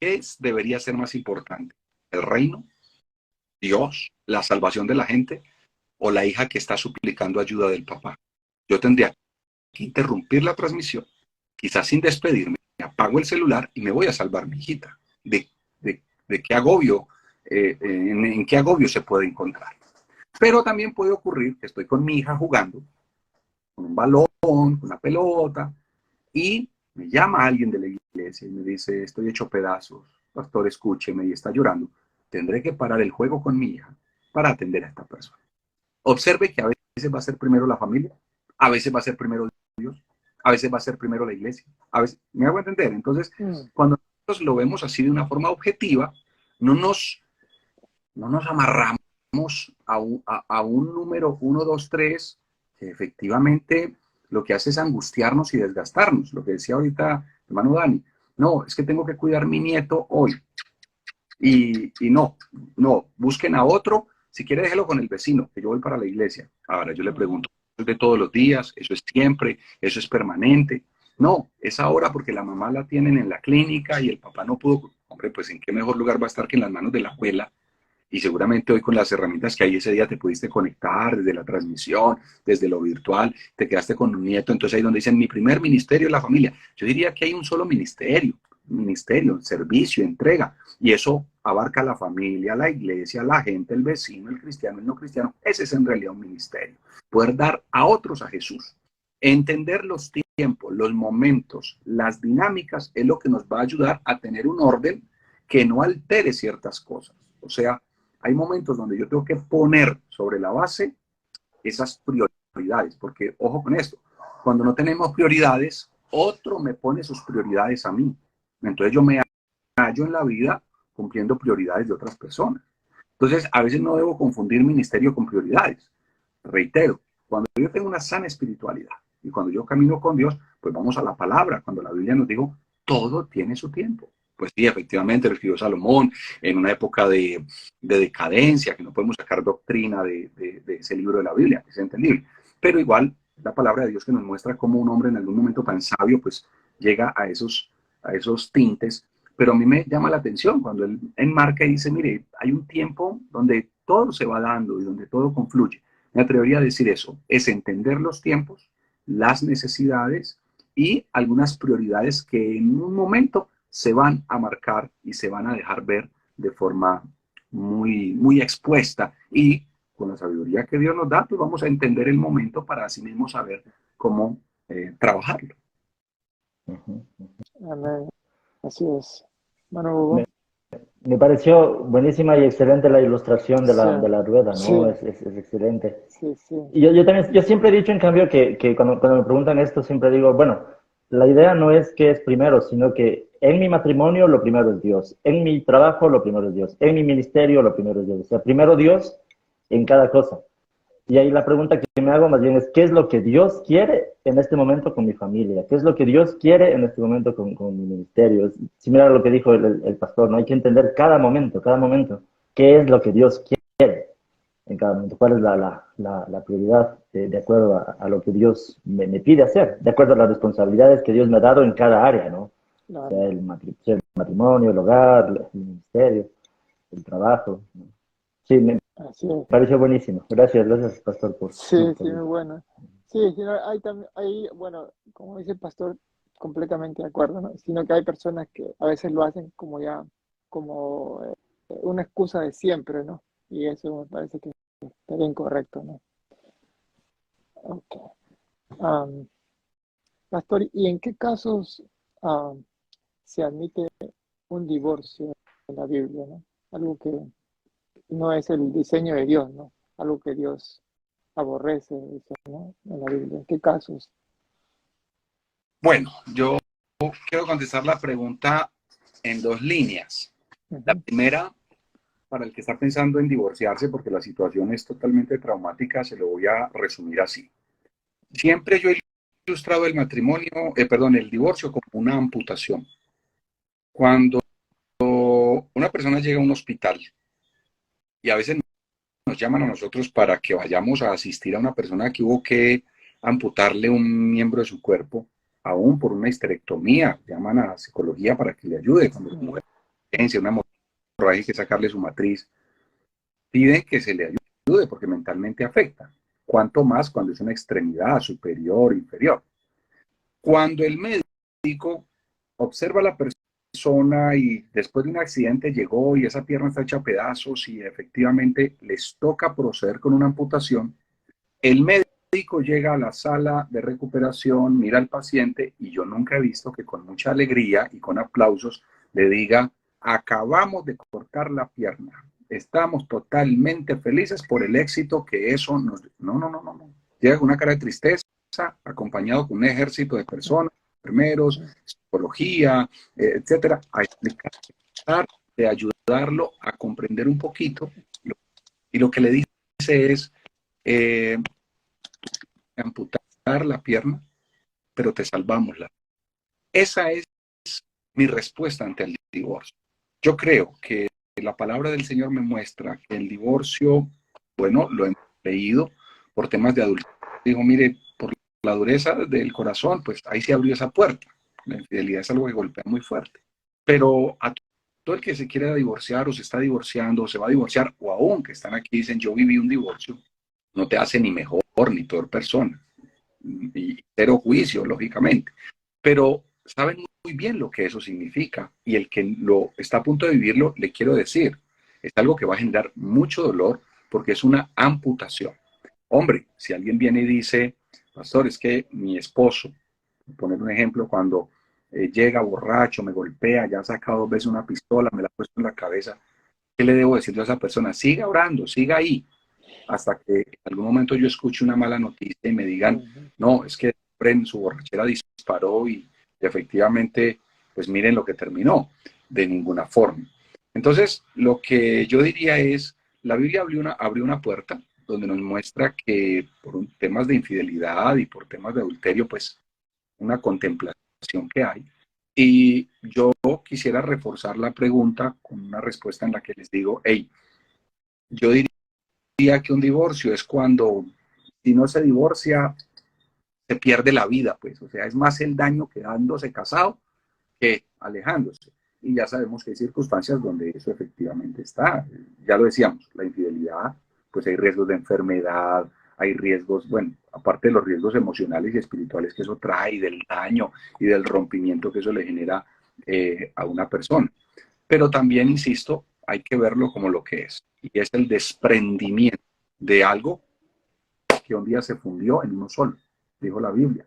¿qué debería ser más importante? ¿El reino? ¿Dios? ¿La salvación de la gente? ¿O la hija que está suplicando ayuda del papá? Yo tendría que interrumpir la transmisión, quizás sin despedirme, apago el celular y me voy a salvar mi hijita. ¿De qué agobio, en qué agobio se puede encontrar? Pero también puede ocurrir que estoy con mi hija jugando con un balón, con una pelota, y me llama alguien de la iglesia y me dice, estoy hecho pedazos, pastor, escúcheme, y está llorando. Tendré que parar el juego con mi hija para atender a esta persona. Observe que a veces va a ser primero la familia, a veces va a ser primero Dios, a veces va a ser primero la iglesia, a veces, ¿me hago entender? Entonces, cuando nosotros lo vemos así de una forma objetiva, no nos amarramos a un número 1, 2, 3, que efectivamente lo que hace es angustiarnos y desgastarnos. Lo que decía ahorita hermano Dani, no, es que tengo que cuidar mi nieto hoy. Y no, busquen a otro. Si quiere, déjelo con el vecino, que yo voy para la iglesia. Ahora yo le pregunto, ¿eso es de todos los días? ¿Eso es siempre? ¿Eso es permanente? No, es ahora porque la mamá la tienen en la clínica y el papá no pudo. Hombre, pues ¿en qué mejor lugar va a estar que en las manos de la abuela? Y seguramente hoy, con las herramientas que hay ese día, te pudiste conectar desde la transmisión, desde lo virtual, te quedaste con un nieto. Entonces ahí donde dicen, mi primer ministerio es la familia. Yo diría que hay un solo ministerio, servicio, entrega. Y eso abarca la familia, la iglesia, la gente, el vecino, el cristiano, el no cristiano. Ese es en realidad un ministerio. Poder dar a otros a Jesús. Entender los tiempos, los momentos, las dinámicas es lo que nos va a ayudar a tener un orden que no altere ciertas cosas. O sea, hay momentos donde yo tengo que poner sobre la base esas prioridades, porque ojo con esto, cuando no tenemos prioridades, otro me pone sus prioridades a mí. Entonces yo me hallo en la vida cumpliendo prioridades de otras personas. Entonces, a veces no debo confundir ministerio con prioridades. Reitero, cuando yo tengo una sana espiritualidad y cuando yo camino con Dios, pues vamos a la palabra, cuando la Biblia nos dijo, todo tiene su tiempo. Pues sí, efectivamente, lo escribió Salomón en una época de decadencia, que no podemos sacar doctrina de ese libro de la Biblia, que es entendible. Pero igual, la palabra de Dios que nos muestra cómo un hombre en algún momento tan sabio, pues llega a esos tintes. Pero a mí me llama la atención cuando él enmarca y dice, mire, hay un tiempo donde todo se va dando y donde todo confluye. Me atrevería a decir eso, es entender los tiempos, las necesidades y algunas prioridades que en un momento se van a marcar y se van a dejar ver de forma muy, muy expuesta. Y con la sabiduría que Dios nos da, pues vamos a entender el momento para así mismo saber cómo trabajarlo. Amén. Así es. Bueno, Hugo. Me pareció buenísima y excelente la ilustración Sí, de la rueda, sí, ¿no? Es excelente. sí, sí. Y yo también, yo siempre he dicho, en cambio, que cuando me preguntan esto, siempre digo, bueno, la idea no es que es primero, sino que en mi matrimonio lo primero es Dios, en mi trabajo lo primero es Dios, en mi ministerio lo primero es Dios. O sea, primero Dios en cada cosa. Y ahí la pregunta que me hago más bien es, ¿qué es lo que Dios quiere en este momento con mi familia? ¿Qué es lo que Dios quiere en este momento con mi ministerio? Es similar a lo que dijo el pastor, ¿no? Hay que entender cada momento, qué es lo que Dios quiere en cada momento, cuál es la prioridad de acuerdo a lo que Dios me pide hacer, de acuerdo a las responsabilidades que Dios me ha dado en cada área, ¿no? O sea, Claro. el matrimonio, el hogar, el ministerio, el trabajo, ¿no? Sí, me Así es. pareció buenísimo. Gracias, pastor, Sí, sí, por muy bueno. Sí, sí, no, hay también, hay, bueno, como dice el pastor, completamente de acuerdo, ¿no? Sino que hay personas que a veces lo hacen como ya, como una excusa de siempre, ¿no? Y eso me parece que estaría incorrecto, ¿no? Ok. Am, Pastor, ¿y en qué casos se admite un divorcio en la Biblia, ¿no? Algo que no es el diseño de Dios, ¿no? Algo que Dios aborrece, dice, ¿no? En la Biblia. ¿En qué casos? Bueno, yo quiero contestar la pregunta en dos líneas. La Ujú. primera, para el que está pensando en divorciarse, porque la situación es totalmente traumática, se lo voy a resumir así. Siempre yo he ilustrado el matrimonio, perdón, el divorcio como una amputación. Cuando una persona llega a un hospital y a veces nos llaman a nosotros para que vayamos a asistir a una persona que hubo que amputarle un miembro de su cuerpo, aún por una histerectomía, llaman a psicología para que le ayude cuando la mujer tiene una hemorragia, hay que sacarle su matriz, piden que se le ayude porque mentalmente afecta. Cuanto más cuando es una extremidad superior, inferior. Cuando el médico observa a la persona y después de un accidente llegó y esa pierna está hecha a pedazos y efectivamente les toca proceder con una amputación, el médico llega a la sala de recuperación, mira al paciente y yo nunca he visto que con mucha alegría y con aplausos le diga, acabamos de cortar la pierna, estamos totalmente felices por el éxito que eso nos... No, no, no, no, no. Llega con una cara de tristeza, acompañado con un ejército de personas, enfermeros, psicología, etcétera, a explicar, de ayudarlo a comprender un poquito. Y lo que le dice es, eh, amputar la pierna, pero te salvamos la. Esa es mi respuesta ante el divorcio. Yo creo que la palabra del Señor me muestra que el divorcio, bueno, lo hemos leído por temas de adulterio. Dijo, mire, por la dureza del corazón, pues ahí se abrió esa puerta. La infidelidad es algo que golpea muy fuerte. Pero a todo el que se quiera divorciar o se está divorciando o se va a divorciar, o aún que están aquí dicen, yo viví un divorcio, no te hace ni mejor ni peor persona. Y cero juicio, lógicamente. Pero saben muy bien lo que eso significa y el que lo está a punto de vivirlo, le quiero decir, es algo que va a generar mucho dolor porque es una amputación. Hombre, si alguien viene y dice, pastor, es que mi esposo, por poner un ejemplo, cuando llega borracho, me golpea, ya ha sacado 2 veces una pistola, me la ha puesto en la cabeza, ¿qué le debo decirle a esa persona? Siga orando, siga ahí, hasta que en algún momento yo escuche una mala noticia y me digan, Ujú. no, es que en su borrachera disparó y efectivamente, pues miren lo que terminó, de ninguna forma. Entonces, lo que yo diría es, la Biblia abrió una puerta donde nos muestra que por temas de infidelidad y por temas de adulterio, pues una contemplación que hay. Y yo quisiera reforzar la pregunta con una respuesta en la que les digo, hey, yo diría que un divorcio es cuando, si no se divorcia, se pierde la vida, pues, o sea, es más el daño quedándose casado que alejándose. Y ya sabemos que hay circunstancias donde eso efectivamente está. Ya lo decíamos, la infidelidad, pues hay riesgos de enfermedad, hay riesgos, bueno, aparte de los riesgos emocionales y espirituales que eso trae, y del daño y del rompimiento que eso le genera a una persona. Pero también, insisto, hay que verlo como lo que es, y es el desprendimiento. de algo que un día se fundió en uno solo, dijo la Biblia.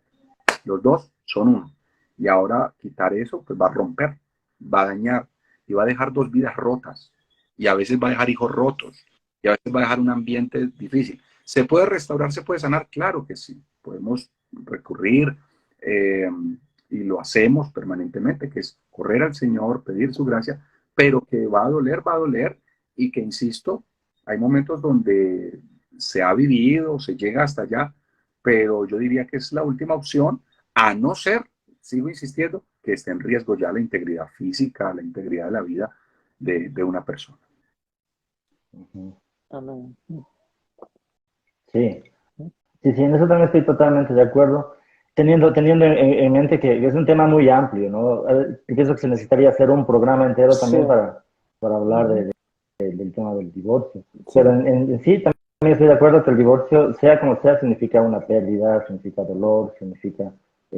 Los dos son uno. Y ahora quitar eso, pues va a romper, va a dañar y va a dejar dos vidas rotas. Y a veces va a dejar hijos rotos. Y a veces va a dejar un ambiente difícil. ¿Se puede restaurar, se puede sanar? Claro que sí. Podemos recurrir y lo hacemos permanentemente, que es correr al Señor, pedir su gracia, pero que va a doler y que, insisto, hay momentos donde se ha vivido, se llega hasta allá, pero yo diría que es la última opción, a no ser, sigo insistiendo, que esté en riesgo ya la integridad física, la integridad de la vida de una persona. Amén. Sí. Sí, en eso también estoy totalmente de acuerdo, teniendo en mente que es un tema muy amplio, ¿no? Pienso que se necesitaría hacer un programa entero Sí. también para hablar del tema del divorcio. Sí. Pero en sí también estoy de acuerdo que el divorcio, sea como sea, significa una pérdida, significa dolor, significa...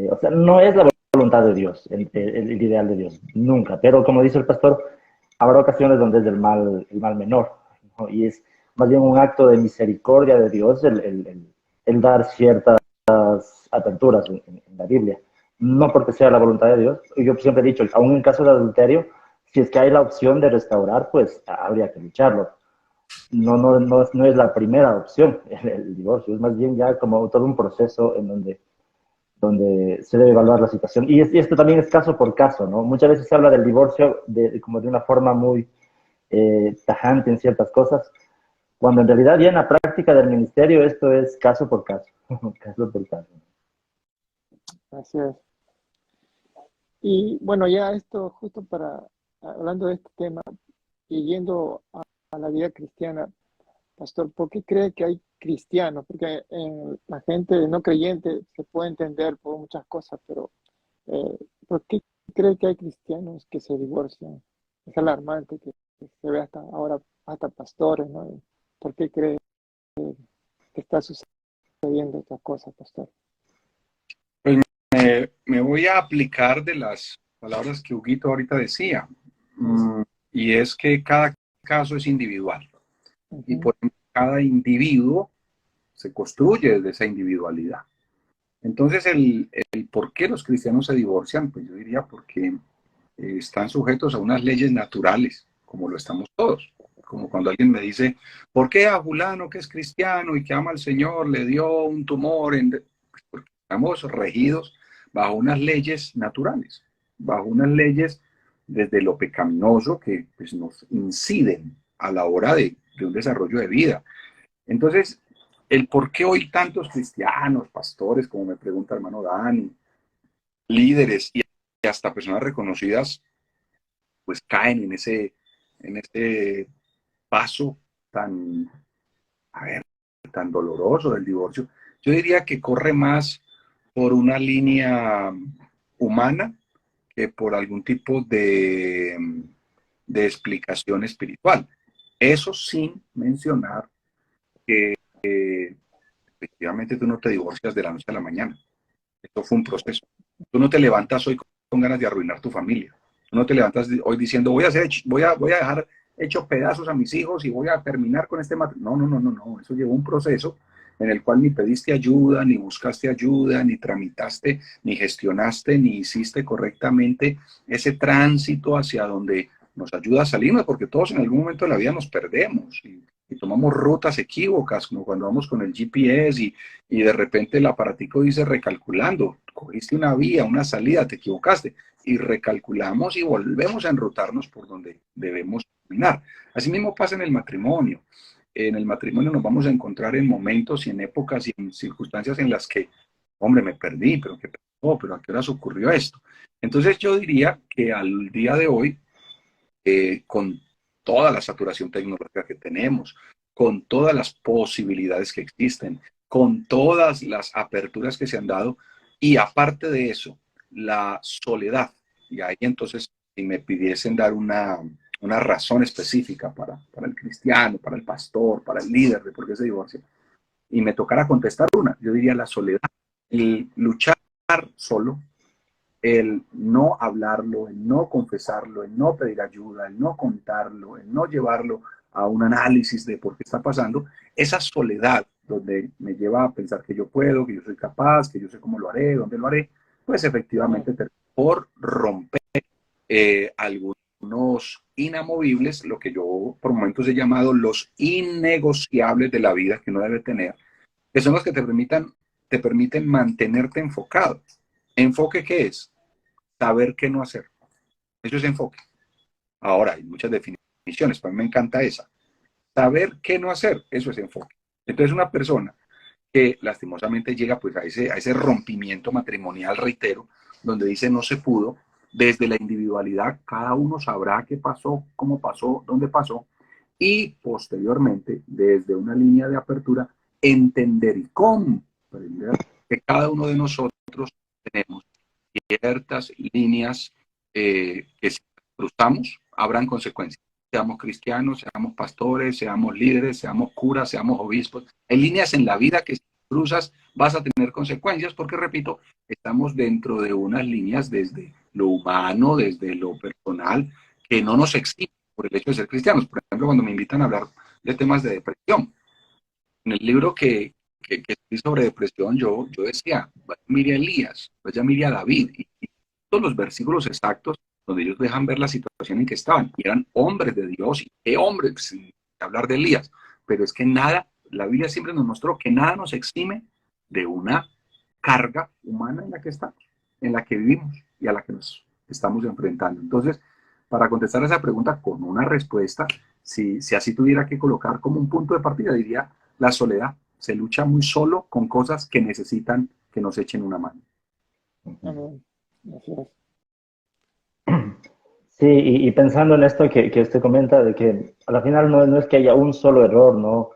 o sea, no es la voluntad de Dios, el ideal de Dios, nunca. Pero como dice el pastor, habrá ocasiones donde es el mal menor, ¿no? Y es más bien un acto de misericordia de Dios el dar ciertas aperturas en la Biblia. No porque sea la voluntad de Dios. Yo siempre he dicho, aún en caso de adulterio, si es que hay la opción de restaurar, pues habría que lucharlo. No es la primera opción el divorcio, es más bien ya como todo un proceso en donde se debe evaluar la situación. Y esto también es caso por caso, ¿no? Muchas veces se habla del divorcio como de una forma muy tajante en ciertas cosas, cuando en realidad ya en la práctica del ministerio esto es caso por caso, caso por caso. Así es. Y bueno, ya esto justo hablando de este tema y yendo a la vida cristiana, pastor, ¿por qué cree que hay cristianos? Porque en la gente no creyente se puede entender por muchas cosas, pero ¿por qué cree que hay cristianos que se divorcian? Es alarmante que se ve hasta ahora, hasta pastores, ¿no? ¿Por qué cree que está sucediendo estas cosas, pastor? Pues me voy a aplicar de las palabras que Huguito ahorita decía, y es que cada caso es individual, y por cada individuo se construye desde esa individualidad. Entonces, el por qué los cristianos se divorcian, pues yo diría porque están sujetos a unas leyes naturales, como lo estamos todos. Como cuando alguien me dice, ¿por qué a fulano que es cristiano y que ama al Señor le dio un tumor? Pues porque estamos regidos bajo unas leyes naturales, bajo unas leyes desde lo pecaminoso que pues, nos inciden a la hora de un desarrollo de vida. Entonces, el por qué hoy tantos cristianos, pastores, como me pregunta el hermano Dani, líderes y hasta personas reconocidas, pues caen en ese paso tan, a ver, tan doloroso del divorcio. Yo diría que corre más por una línea humana que por algún tipo de explicación espiritual. Eso sin mencionar que efectivamente tú no te divorcias de la noche a la mañana. Esto fue un proceso. Tú no te levantas hoy con ganas de arruinar tu familia. Tú no te levantas hoy diciendo voy a dejar hecho pedazos a mis hijos y voy a terminar con este matrimonio. No. Eso llevó un proceso en el cual ni pediste ayuda, ni buscaste ayuda, ni tramitaste, ni gestionaste, ni hiciste correctamente ese tránsito hacia donde nos ayuda a salirnos, porque todos en algún momento de la vida nos perdemos y tomamos rutas equívocas, como cuando vamos con el GPS y de repente el aparatico dice recalculando, cogiste una vía, una salida, te equivocaste y recalculamos y volvemos a enrutarnos por donde debemos caminar. Así mismo pasa en el matrimonio. En el matrimonio nos vamos a encontrar en momentos y en épocas y en circunstancias en las que, hombre, me perdí, pero ¿qué pasó? ¿Pero a qué horas ocurrió esto? Entonces yo diría que al día de hoy, con toda la saturación tecnológica que tenemos, con todas las posibilidades que existen, con todas las aperturas que se han dado, y aparte de eso, la soledad. Y ahí entonces, si me pidiesen dar una razón específica para el cristiano, para el pastor, para el líder de por qué se divorcia, y me tocara contestar una, yo diría la soledad, el luchar solo, el no hablarlo, el no confesarlo, el no pedir ayuda, el no contarlo, el no llevarlo a un análisis de por qué está pasando, esa soledad donde me lleva a pensar que yo puedo, que yo soy capaz, que yo sé cómo lo haré, dónde lo haré, pues efectivamente termina por romper algunos inamovibles, lo que yo por momentos he llamado los innegociables de la vida que uno debe tener, que son los que te permiten mantenerte enfocado. ¿Enfoque qué es? Saber qué no hacer. Eso es enfoque. Ahora, hay muchas definiciones, pero a mí me encanta esa. Saber qué no hacer, eso es enfoque. Entonces, una persona que lastimosamente llega pues a ese rompimiento matrimonial, reitero, donde dice no se pudo, desde la individualidad, cada uno sabrá qué pasó, cómo pasó, dónde pasó, y posteriormente, desde una línea de apertura, entender y comprender que cada uno de nosotros tenemos ciertas líneas que si cruzamos, habrán consecuencias. Seamos cristianos, seamos pastores, seamos líderes, seamos curas, seamos obispos. Hay líneas en la vida que si cruzas vas a tener consecuencias porque, repito, estamos dentro de unas líneas desde lo humano, desde lo personal, que no nos exigen por el hecho de ser cristianos. Por ejemplo, cuando me invitan a hablar de temas de depresión, en el libro que escribí sobre depresión, yo decía, vaya mire a Elías, vaya mire a David, y todos los versículos exactos donde ellos dejan ver la situación en que estaban, y eran hombres de Dios, y qué hombres, sin hablar de Elías, pero es que nada, la Biblia siempre nos mostró que nada nos exime de una carga humana en la que estamos, en la que vivimos y a la que nos estamos enfrentando. Entonces, para contestar esa pregunta con una respuesta, si así tuviera que colocar como un punto de partida, diría la soledad. Se lucha muy solo con cosas que necesitan que nos echen una mano. Amén. Así es. Sí, y pensando en esto que usted comenta, de que a la final no es que haya un solo error, ¿no?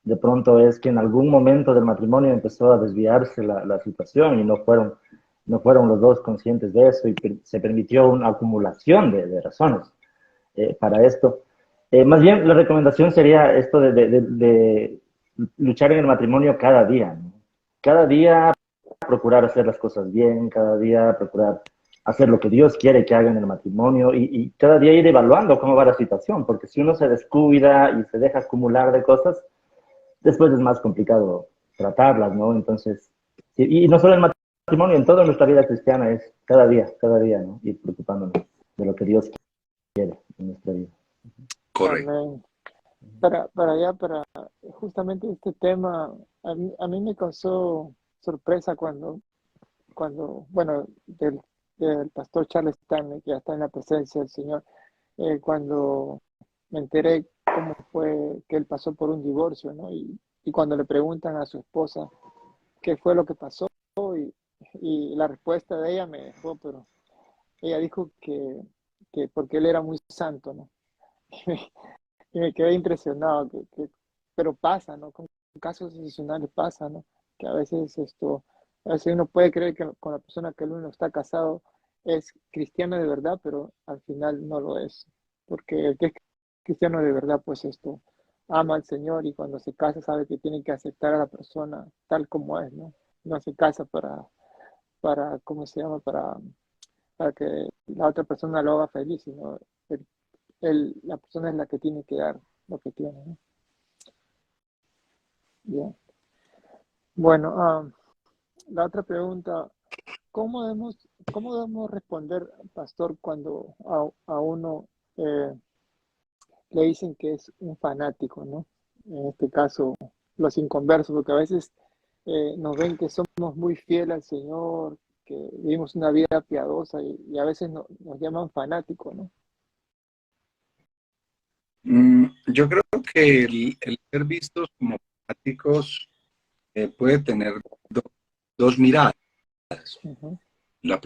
De pronto es que en algún momento del matrimonio empezó a desviarse la situación y no fueron los dos conscientes de eso y se permitió una acumulación de razones para esto. Más bien, la recomendación sería esto de luchar en el matrimonio cada día, ¿no? Cada día procurar hacer las cosas bien, cada día procurar hacer lo que Dios quiere que haga en el matrimonio y cada día ir evaluando cómo va la situación, porque si uno se descuida y se deja acumular de cosas, después es más complicado tratarlas, ¿no? Entonces, y no solo en el matrimonio, en toda nuestra vida cristiana es cada día, ¿no? Ir preocupándonos de lo que Dios quiere en nuestra vida. Correcto. Amén. Para justamente este tema, a mí me causó sorpresa bueno, del pastor Charles Stanley, que ya está en la presencia del Señor, cuando me enteré cómo fue que él pasó por un divorcio, ¿no? Y cuando le preguntan a su esposa qué fue lo que pasó, y, y la respuesta de ella me dejó, pero ella dijo que porque él era muy santo, ¿no? Y me quedé impresionado, pero pasa, ¿no? Con casos excepcionales pasa, ¿no? Que a veces uno puede creer que con la persona que uno está casado es cristiana de verdad, pero al final no lo es. Porque el que es cristiano de verdad, pues ama al Señor y cuando se casa sabe que tiene que aceptar a la persona tal como es, ¿no? No se casa ¿cómo se llama? Para que la otra persona lo haga feliz, sino la persona es la que tiene que dar lo que tiene, ¿no? Bien. Bueno, la otra pregunta, ¿cómo debemos responder, pastor, cuando a uno le dicen que es un fanático, ¿no? En este caso, los inconversos, porque a veces nos ven que somos muy fieles al Señor, que vivimos una vida piadosa y a veces nos llaman fanáticos, ¿no? Yo creo que el ser vistos como fanáticos puede tener dos miradas. Uh-huh. La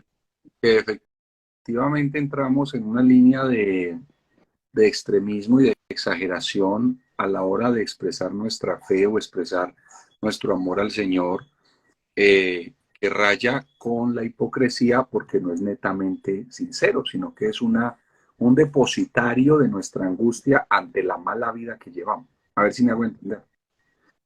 que efectivamente entramos en una línea de extremismo y de exageración a la hora de expresar nuestra fe o expresar nuestro amor al Señor, que raya con la hipocresía porque no es netamente sincero, sino que es un depositario de nuestra angustia ante la mala vida que llevamos. A ver si me hago entender.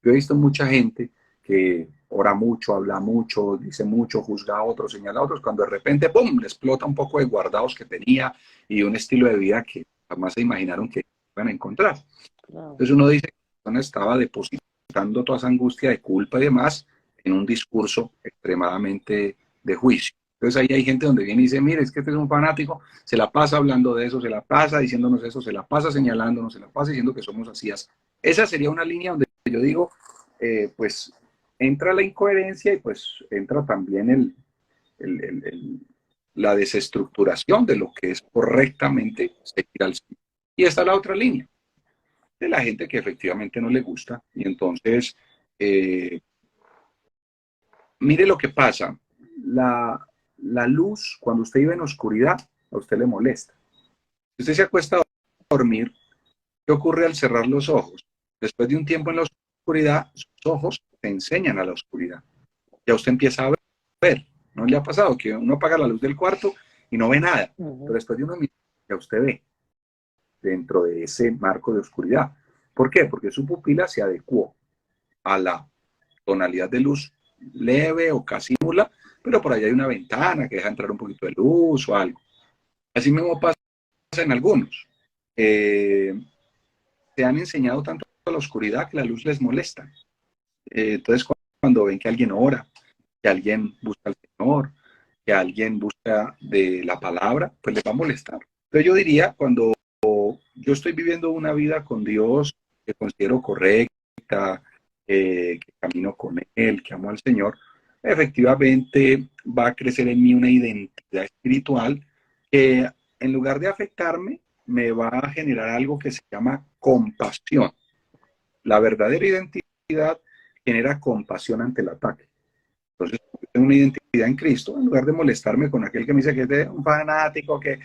Yo he visto mucha gente que ora mucho, habla mucho, dice mucho, juzga a otros, señala a otros, cuando de repente, ¡pum!, le explota un poco de guardados que tenía y un estilo de vida que jamás se imaginaron que iban a encontrar. Claro. Entonces uno dice que la persona estaba depositando toda esa angustia de culpa y demás en un discurso extremadamente de juicio. Entonces ahí hay gente donde viene y dice, mire, es que este es un fanático, se la pasa hablando de eso, se la pasa diciéndonos eso, se la pasa señalándonos, se la pasa diciendo que somos así. Esa sería una línea donde yo digo, pues entra la incoherencia y pues entra también la desestructuración de lo que es correctamente seguir al Señor. Y está la otra línea, de la gente que efectivamente no le gusta. Y entonces, mire lo que pasa. La luz, cuando usted vive en oscuridad, a usted le molesta. Si usted se acuesta a dormir, ¿qué ocurre al cerrar los ojos? Después de un tiempo en la oscuridad, sus ojos te enseñan a la oscuridad. Ya usted empieza a ver. ¿No le ha pasado que uno apaga la luz del cuarto y no ve nada? Pero después de unos minutos ya usted ve dentro de ese marco de oscuridad. ¿Por qué? Porque su pupila se adecuó a la tonalidad de luz leve o casi nula, pero por allá hay una ventana que deja entrar un poquito de luz o algo. Así mismo pasa en algunos. Se han enseñado tanto a la oscuridad que la luz les molesta. Entonces, cuando ven que alguien ora, que alguien busca al Señor, que alguien busca de la palabra, pues les va a molestar. Entonces yo diría, cuando yo estoy viviendo una vida con Dios que considero correcta, que camino con Él, que amo al Señor, efectivamente va a crecer en mí una identidad espiritual que en lugar de afectarme, me va a generar algo que se llama compasión. La verdadera identidad genera compasión ante el ataque. Entonces, tengo una identidad en Cristo, en lugar de molestarme con aquel que me dice que es un fanático, que,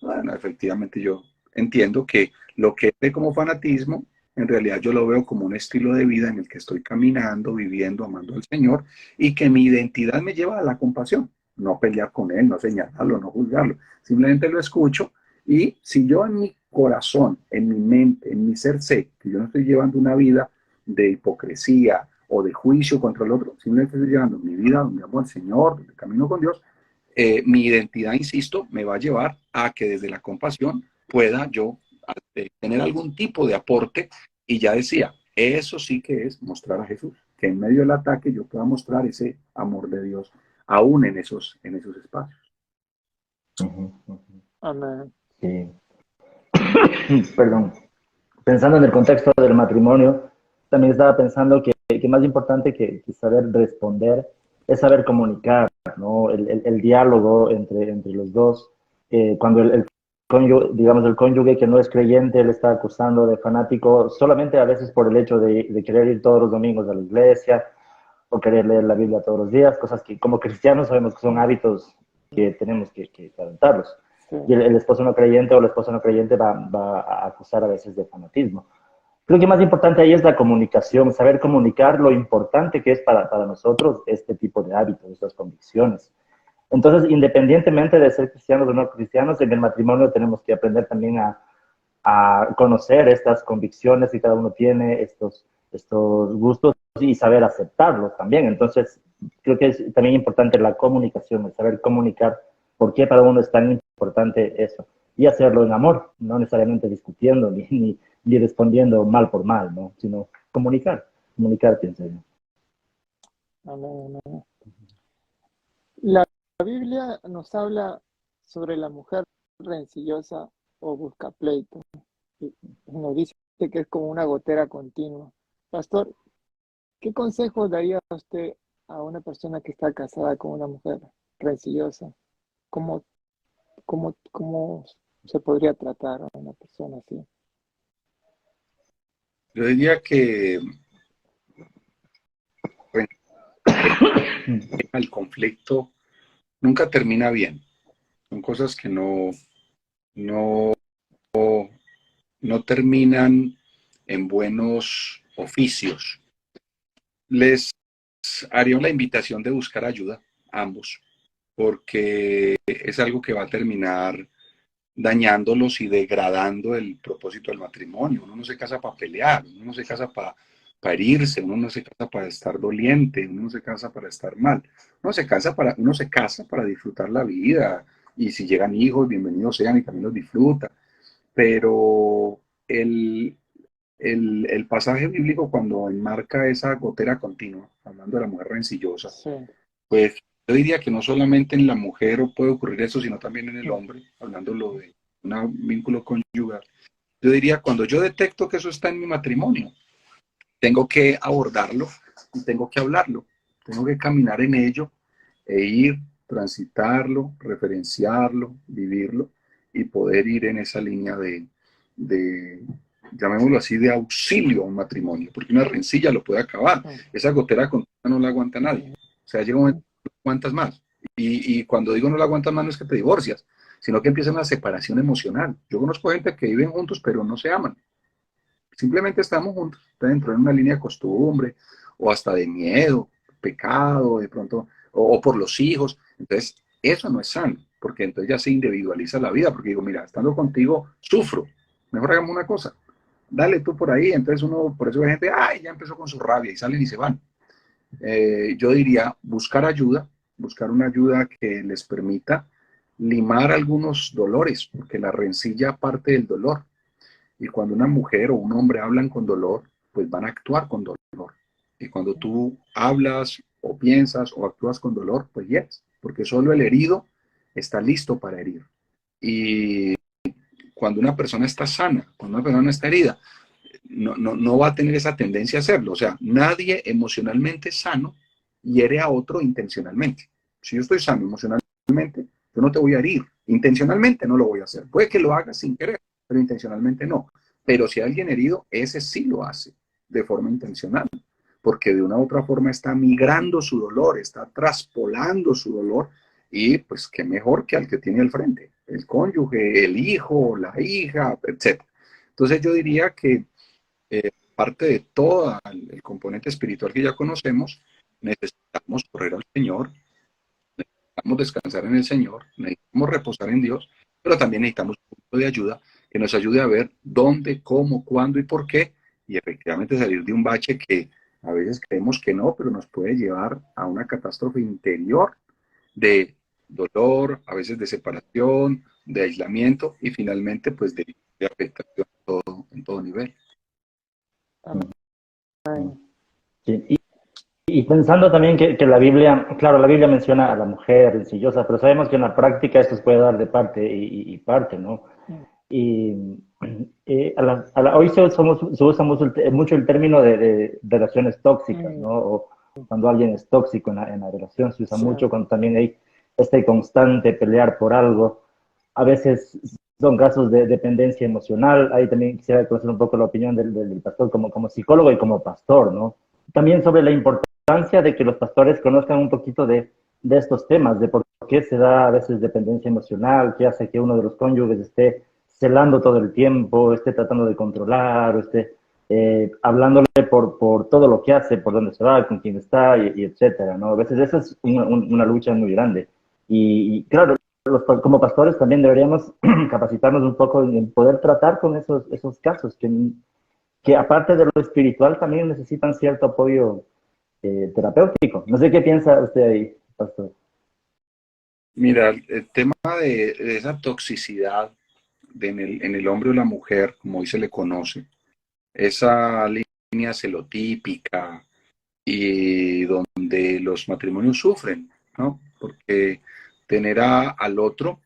bueno, efectivamente yo entiendo que lo que ve como fanatismo, en realidad yo lo veo como un estilo de vida en el que estoy caminando, viviendo, amando al Señor, y que mi identidad me lleva a la compasión, no pelear con Él, no señalarlo, no juzgarlo, simplemente lo escucho, y si yo en mi corazón, en mi mente, en mi ser sé que yo no estoy llevando una vida de hipocresía, o de juicio contra el otro, simplemente estoy llevando mi vida donde amo al Señor, donde camino con Dios, mi identidad, insisto, me va a llevar a que desde la compasión pueda yo tener algún tipo de aporte. Y ya decía, eso sí que es mostrar a Jesús, que en medio del ataque yo pueda mostrar ese amor de Dios, aún en esos espacios. Amén. Sí. Perdón. Pensando en el contexto del matrimonio, también estaba pensando que más importante que saber responder es saber comunicar, ¿no? El diálogo entre los dos. Cuando el cónyuge, digamos, el cónyuge que no es creyente le está acusando de fanático solamente a veces por el hecho de querer ir todos los domingos a la iglesia o querer leer la Biblia todos los días, cosas que como cristianos sabemos que son hábitos que tenemos que aventarlos. Sí. Y el esposo no creyente o la esposa no creyente va a acusar a veces de fanatismo. Creo que más importante ahí es la comunicación, saber comunicar lo importante que es para nosotros este tipo de hábitos, estas convicciones. Entonces, independientemente de ser cristianos o no cristianos, en el matrimonio tenemos que aprender también a conocer estas convicciones que cada uno tiene, estos gustos y saber aceptarlos también. Entonces, creo que es también importante la comunicación, el saber comunicar por qué para uno es tan importante eso. Y hacerlo en amor, no necesariamente discutiendo ni respondiendo mal por mal, ¿no? Sino comunicar, pienso yo. Amén, amén. La Biblia nos habla sobre la mujer rencillosa o busca pleito. Y nos dice que es como una gotera continua. Pastor, ¿qué consejo daría usted a una persona que está casada con una mujer rencillosa? ¿Cómo, cómo se podría tratar a una persona así? Yo diría que el conflicto nunca termina bien. Son cosas que no terminan en buenos oficios. Les haría la invitación de buscar ayuda, ambos, porque es algo que va a terminar dañándolos y degradando el propósito del matrimonio. Uno no se casa para pelear, uno no se casa para para herirse, uno no se casa para estar doliente, uno no se casa para estar mal, uno se casa para disfrutar la vida, y si llegan hijos, bienvenidos sean y también los disfruta, pero el pasaje bíblico cuando enmarca esa gotera continua, hablando de la mujer rencillosa, Sí. pues yo diría que no solamente en la mujer puede ocurrir eso, sino también en el hombre, hablándolo de un vínculo conyugal. Yo diría, cuando yo detecto que eso está en mi matrimonio, tengo que abordarlo y tengo que hablarlo, tengo que caminar en ello e ir, transitarlo, referenciarlo, vivirlo y poder ir en esa línea de llamémoslo así, de auxilio a un matrimonio, porque una rencilla lo puede acabar. Esa gotera continua no la aguanta nadie. O sea, llega un momento que no aguantas más. Y cuando digo no la aguantas más no es que te divorcias, sino que empieza una separación emocional. Yo conozco gente que viven juntos pero no se aman. Simplemente estamos juntos, dentro de una línea de costumbre, o hasta de miedo, pecado, de pronto, o por los hijos. Entonces, eso no es sano, porque entonces ya se individualiza la vida, porque digo, mira, estando contigo, sufro. Mejor hagamos una cosa, dale tú por ahí. Entonces uno, por eso hay gente, ay, ya empezó con su rabia, y salen y se van. Yo diría, buscar una ayuda que les permita limar algunos dolores, porque la rencilla parte del dolor. Y cuando una mujer o un hombre hablan con dolor, pues van a actuar con dolor. Y cuando tú hablas o piensas o actúas con dolor, pues yes, porque solo el herido está listo para herir. Y cuando una persona está sana, cuando una persona no está herida, no va a tener esa tendencia a hacerlo. O sea, nadie emocionalmente sano hiere a otro intencionalmente. Si yo estoy sano emocionalmente, yo no te voy a herir. Intencionalmente no lo voy a hacer. Puede que lo haga sin querer, pero intencionalmente no. Pero si hay alguien herido, ese sí lo hace de forma intencional, porque de una u otra forma está migrando su dolor, está traspolando su dolor, y pues qué mejor que al que tiene al frente, el cónyuge, el hijo, la hija, etc. Entonces yo diría que parte de todo el componente espiritual que ya conocemos, necesitamos correr al Señor, necesitamos descansar en el Señor, necesitamos reposar en Dios, pero también necesitamos un punto de ayuda que nos ayude a ver dónde, cómo, cuándo y por qué, y efectivamente salir de un bache que a veces creemos que no, pero nos puede llevar a una catástrofe interior de dolor, a veces de separación, de aislamiento y finalmente pues de afectación en todo nivel. Sí. Y pensando también que la Biblia, claro, la Biblia menciona a la mujer rencillosa, pero sabemos que en la práctica esto se puede dar de parte y parte, ¿no? Y hoy se usa mucho el término de relaciones tóxicas, ¿no? O cuando alguien es tóxico en la relación, se usa mucho cuando también hay este constante pelear por algo. A veces son casos de dependencia emocional. Ahí también quisiera conocer un poco la opinión del pastor como psicólogo y como pastor, ¿no? También sobre la importancia de que los pastores conozcan un poquito de estos temas, de por qué se da a veces dependencia emocional, qué hace que uno de los cónyuges esté celando todo el tiempo, esté tratando de controlar, o esté hablándole por todo lo que hace, por dónde se va, con quién está, y etcétera, ¿no? A veces esa es una lucha muy grande. Y claro, como pastores también deberíamos capacitarnos un poco en poder tratar con esos casos que aparte de lo espiritual también necesitan cierto apoyo terapéutico. No sé qué piensa usted ahí, pastor. Mira, el tema de esa toxicidad en el hombre o la mujer, como hoy se le conoce, esa línea celotípica y donde los matrimonios sufren, ¿no? Porque tener al otro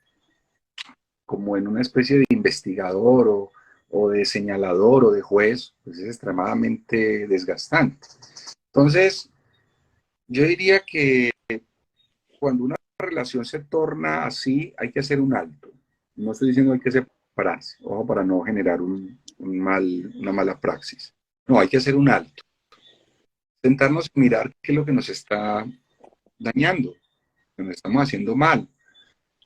como en una especie de investigador o de señalador o de juez, pues es extremadamente desgastante. Entonces, yo diría que cuando una relación se torna así, hay que hacer un alto. No estoy diciendo hay que separarse, ojo, para no generar una mala praxis. No, hay que hacer un alto. Sentarnos y mirar qué es lo que nos está dañando, que nos estamos haciendo mal.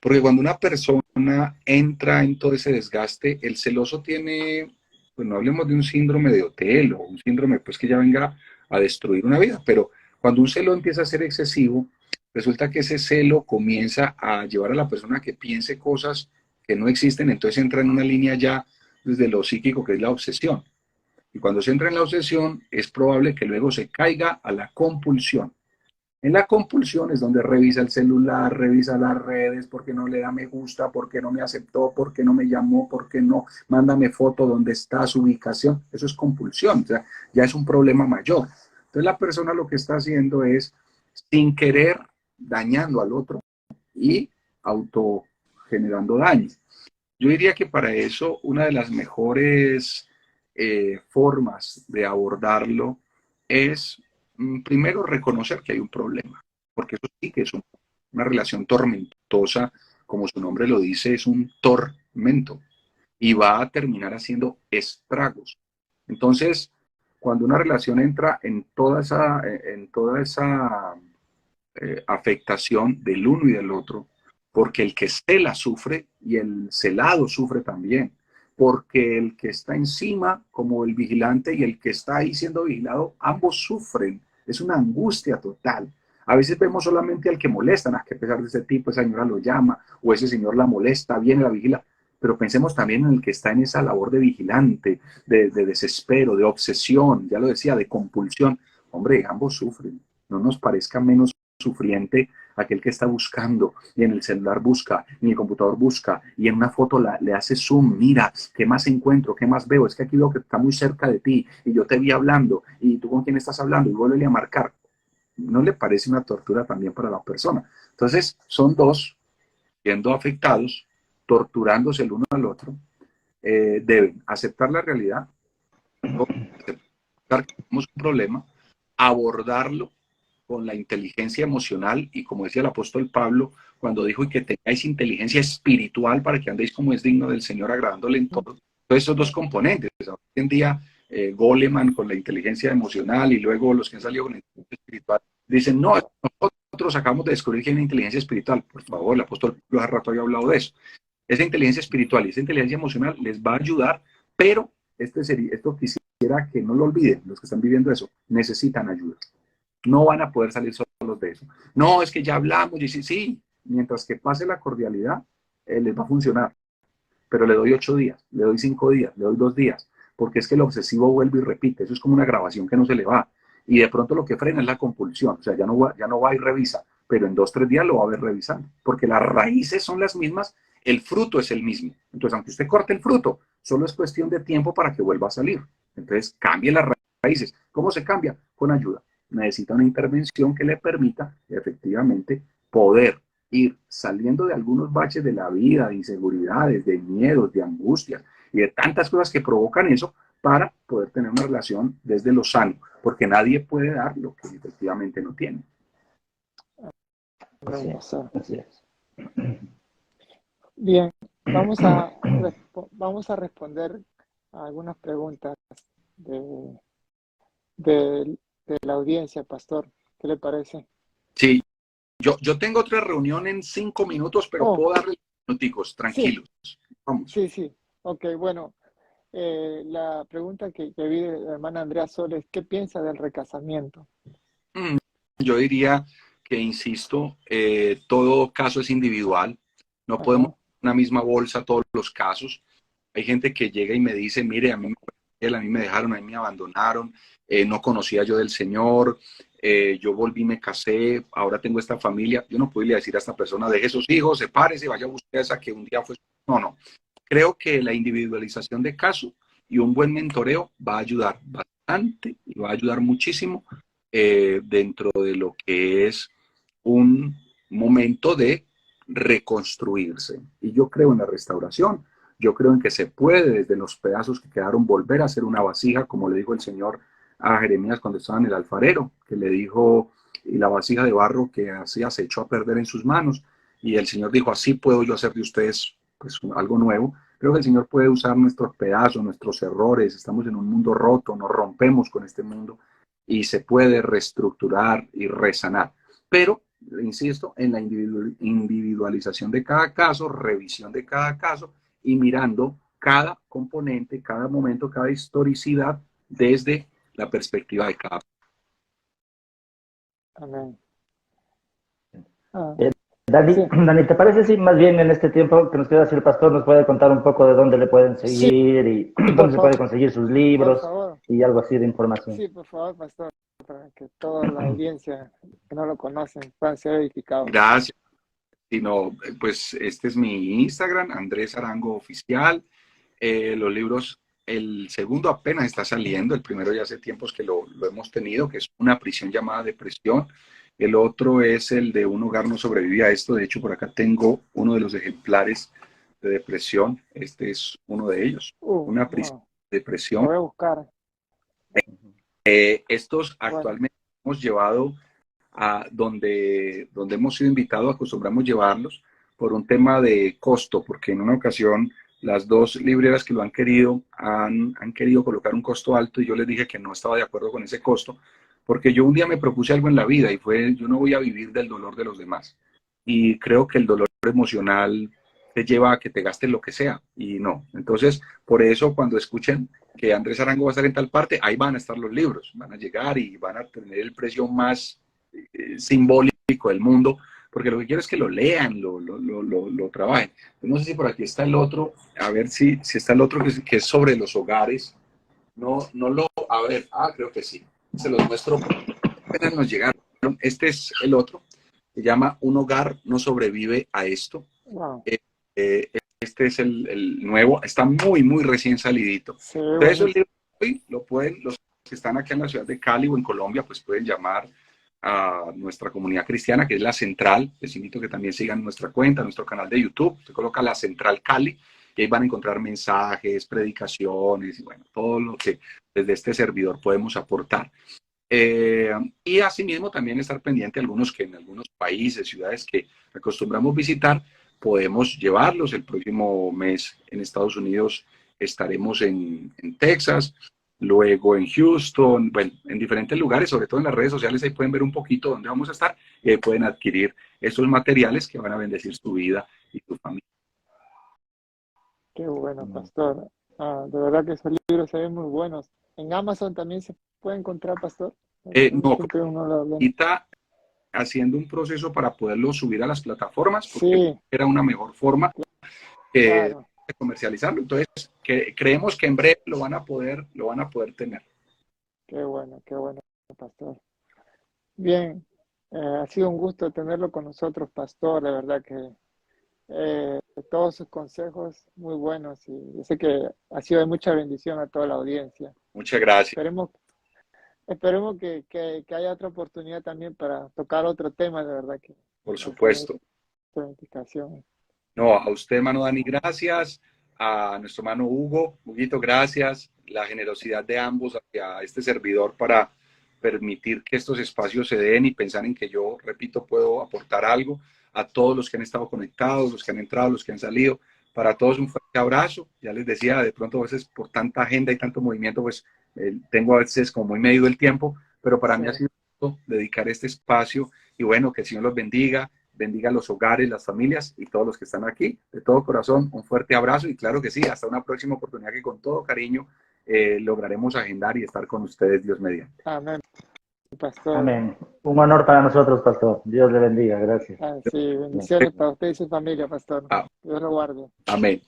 Porque cuando una persona entra en todo ese desgaste, el celoso tiene, pues no hablemos de un síndrome de hotel o un síndrome pues que ya venga a destruir una vida, pero cuando un celo empieza a ser excesivo, resulta que ese celo comienza a llevar a la persona a que piense cosas que no existen, entonces entra en una línea ya desde lo psíquico que es la obsesión. Y cuando se entra en la obsesión, es probable que luego se caiga a la compulsión. En la compulsión es donde revisa el celular, revisa las redes, porque no le da me gusta, porque no me aceptó, porque no me llamó, porque no, mándame foto, dónde está su ubicación. Eso es compulsión, o sea, ya es un problema mayor. Entonces la persona lo que está haciendo es, sin querer, dañando al otro y autogenerando daño. Yo diría que para eso una de las mejores formas de abordarlo es primero reconocer que hay un problema, porque eso sí que es una relación tormentosa, como su nombre lo dice, es un tormento y va a terminar haciendo estragos. Entonces, cuando una relación entra en toda esa afectación del uno y del otro, porque el que cela sufre y el celado sufre también, porque el que está encima como el vigilante y el que está ahí siendo vigilado, ambos sufren, es una angustia total. A veces vemos solamente al que molestan, a que a pesar de ese tipo, esa señora lo llama, o ese señor la molesta, viene la vigila, pero pensemos también en el que está en esa labor de vigilante, de desespero, de obsesión, ya lo decía, de compulsión. Hombre, ambos sufren, no nos parezca menos sufriente aquel que está buscando y en el celular busca, en el computador busca y en una foto le hace zoom, mira, ¿qué más encuentro? ¿Qué más veo? Es que aquí veo que está muy cerca de ti y yo te vi hablando y tú con quién estás hablando y vuelve a marcar. ¿No le parece una tortura también para la persona? Entonces, son dos siendo afectados, torturándose el uno al otro, deben aceptar la realidad, aceptar que tenemos un problema, abordarlo con la inteligencia emocional y como decía el apóstol Pablo cuando dijo y que tengáis inteligencia espiritual para que andéis como es digno del Señor agradándole en todo. Entonces esos dos componentes, hoy en día Goleman con la inteligencia emocional y luego los que han salido con la inteligencia espiritual dicen no, nosotros acabamos de descubrir que hay una inteligencia espiritual. Por favor, el apóstol Pablo hace rato había hablado de eso. Esa inteligencia espiritual y esa inteligencia emocional les va a ayudar, pero esto quisiera que no lo olviden, los que están viviendo eso, necesitan ayuda. No van a poder salir solos de eso. No, es que ya hablamos, y sí, mientras que pase la cordialidad, les va a funcionar. Pero le doy 8 días, le doy 5 días, le doy 2 días, porque es que el obsesivo vuelve y repite. Eso es como una grabación que no se le va. Y de pronto lo que frena es la compulsión. O sea, ya no va y revisa, pero en 2, 3 días lo va a ver revisando, porque las raíces son las mismas, el fruto es el mismo. Entonces, aunque usted corte el fruto, solo es cuestión de tiempo para que vuelva a salir. Entonces, cambie las raíces. ¿Cómo se cambia? Con ayuda. Necesita una intervención que le permita efectivamente poder ir saliendo de algunos baches de la vida, de inseguridades, de miedos, de angustias y de tantas cosas que provocan eso para poder tener una relación desde lo sano, porque nadie puede dar lo que efectivamente no tiene. Así es, así es. Bien, vamos a responder a algunas preguntas de, de la audiencia, Pastor. ¿Qué le parece? Sí, yo tengo otra reunión en 5 minutos, pero puedo darle minuticos, tranquilos. Sí, Vamos. sí. Ok, bueno, la pregunta que vi de la hermana Andrea Soles, ¿qué piensa del recasamiento? Yo diría que, insisto, todo caso es individual. No podemos Ajá. en una misma bolsa todos los casos. Hay gente que llega y me dice, mire, a mí me dejaron, a mí me abandonaron, no conocía yo del Señor, yo volví, me casé, ahora tengo esta familia. Yo no podría decir a esta persona, deje sus hijos, sepárese, vaya a buscar a esa que un día fue. No. Creo que la individualización de caso y un buen mentoreo va a ayudar bastante y va a ayudar muchísimo dentro de lo que es un momento de reconstruirse. Y yo creo en la restauración. Yo creo en que se puede, desde los pedazos que quedaron, volver a hacer una vasija, como le dijo el Señor a Jeremías cuando estaba en el alfarero, que le dijo, y la vasija de barro que hacía se echó a perder en sus manos. Y el Señor dijo, así puedo yo hacer de ustedes pues algo nuevo. Creo que el Señor puede usar nuestros pedazos, nuestros errores. Estamos en un mundo roto, nos rompemos con este mundo y se puede reestructurar y resanar. Pero, insisto, en la individualización de cada caso, revisión de cada caso, y mirando cada componente, cada momento, cada historicidad desde la perspectiva de cada. Amén. Dani, Sí, Dani, ¿te parece si más bien en este tiempo que nos queda así el pastor nos puede contar un poco de dónde le pueden sí, seguir y por dónde se favor, puede conseguir sus por libros favor. y algo así de información? Sí, por favor, pastor, para que toda la audiencia que no lo conocen puedan ser edificados. Gracias. Sino, pues este es mi Instagram, Andrés Arango Oficial. Los libros, el segundo apenas está saliendo, el primero ya hace tiempos que lo hemos tenido, que es Una prisión llamada depresión. El otro es el de Un hogar no sobrevive a esto. De hecho, por acá tengo uno de los ejemplares de depresión. Este es uno de ellos. Una prisión Wow, de lo depresión. voy a buscar. Estos Bueno, actualmente hemos llevado a donde hemos sido invitados, acostumbramos llevarlos por un tema de costo, porque en una ocasión las dos libreras que lo han querido han querido colocar un costo alto y yo les dije que no estaba de acuerdo con ese costo, porque yo un día me propuse algo en la vida y fue, yo no voy a vivir del dolor de los demás. Y creo que el dolor emocional te lleva a que te gastes lo que sea y no. Entonces, por eso cuando escuchen que Andrés Arango va a estar en tal parte, ahí van a estar los libros, van a llegar y van a tener el precio más simbólico del mundo, porque lo que quiero es que lo lean, lo trabajen. No sé si por aquí está el otro, a ver si está el otro que es sobre los hogares. A ver, creo que sí. Se los muestro, apenas nos llegaron. Este es el otro, se llama Un hogar no sobrevive a esto. wow, Este es el nuevo, está muy, muy recién salidito. se ve Entonces, un buenísimo. libro hoy lo pueden, los que están aquí en la ciudad de Cali o en Colombia, pues pueden llamar a nuestra comunidad cristiana, que es La Central. Les invito a que también sigan nuestra cuenta, nuestro canal de YouTube. Usted coloca La Central Cali y ahí van a encontrar mensajes, predicaciones y bueno, todo lo que desde este servidor podemos aportar. Y asimismo también estar pendiente algunos que en algunos países, ciudades que acostumbramos visitar, podemos llevarlos. El próximo mes en Estados Unidos estaremos en Texas, luego en Houston, bueno, en diferentes lugares, sobre todo en las redes sociales, ahí pueden ver un poquito dónde vamos a estar y ahí pueden adquirir estos materiales que van a bendecir su vida y su familia. Qué bueno, pastor. De verdad que esos libros se ven muy buenos. En Amazon también se puede encontrar, pastor. No, Siempre uno lo habla. ahorita haciendo un proceso para poderlo subir a las plataformas, porque Sí, era una mejor forma de claro. comercializarlo. Entonces, creemos que en breve lo van a poder tener. Qué bueno, pastor. Bien, ha sido un gusto tenerlo con nosotros, pastor. De verdad que eh, todos sus consejos muy buenos y yo sé que ha sido de mucha bendición a toda la audiencia. Muchas gracias, Esperemos, esperemos que haya otra oportunidad también para tocar otro tema, de verdad que por va a ser supuesto. de edificación. No, a usted, hermano Dani, gracias. A nuestro hermano Hugo, Huguito, gracias. La generosidad de ambos hacia este servidor para permitir que estos espacios se den y pensar en que yo, repito, puedo aportar algo. A todos los que han estado conectados, los que han entrado, los que han salido. Para todos un fuerte abrazo. Ya les decía, de pronto a veces por tanta agenda y tanto movimiento, pues tengo a veces como muy medido el tiempo, pero para Sí. mí ha sido un gusto dedicar este espacio y bueno, que el Señor los bendiga, bendiga los hogares, las familias y todos los que están aquí. De todo corazón, un fuerte abrazo y claro que sí, hasta una próxima oportunidad que con todo cariño lograremos agendar y estar con ustedes, Dios mediante. Amén, pastor. Amén. Un honor para nosotros, pastor. Dios le bendiga. Gracias. Sí, bendiciones para usted y su familia, pastor. Dios lo guarde. Amén.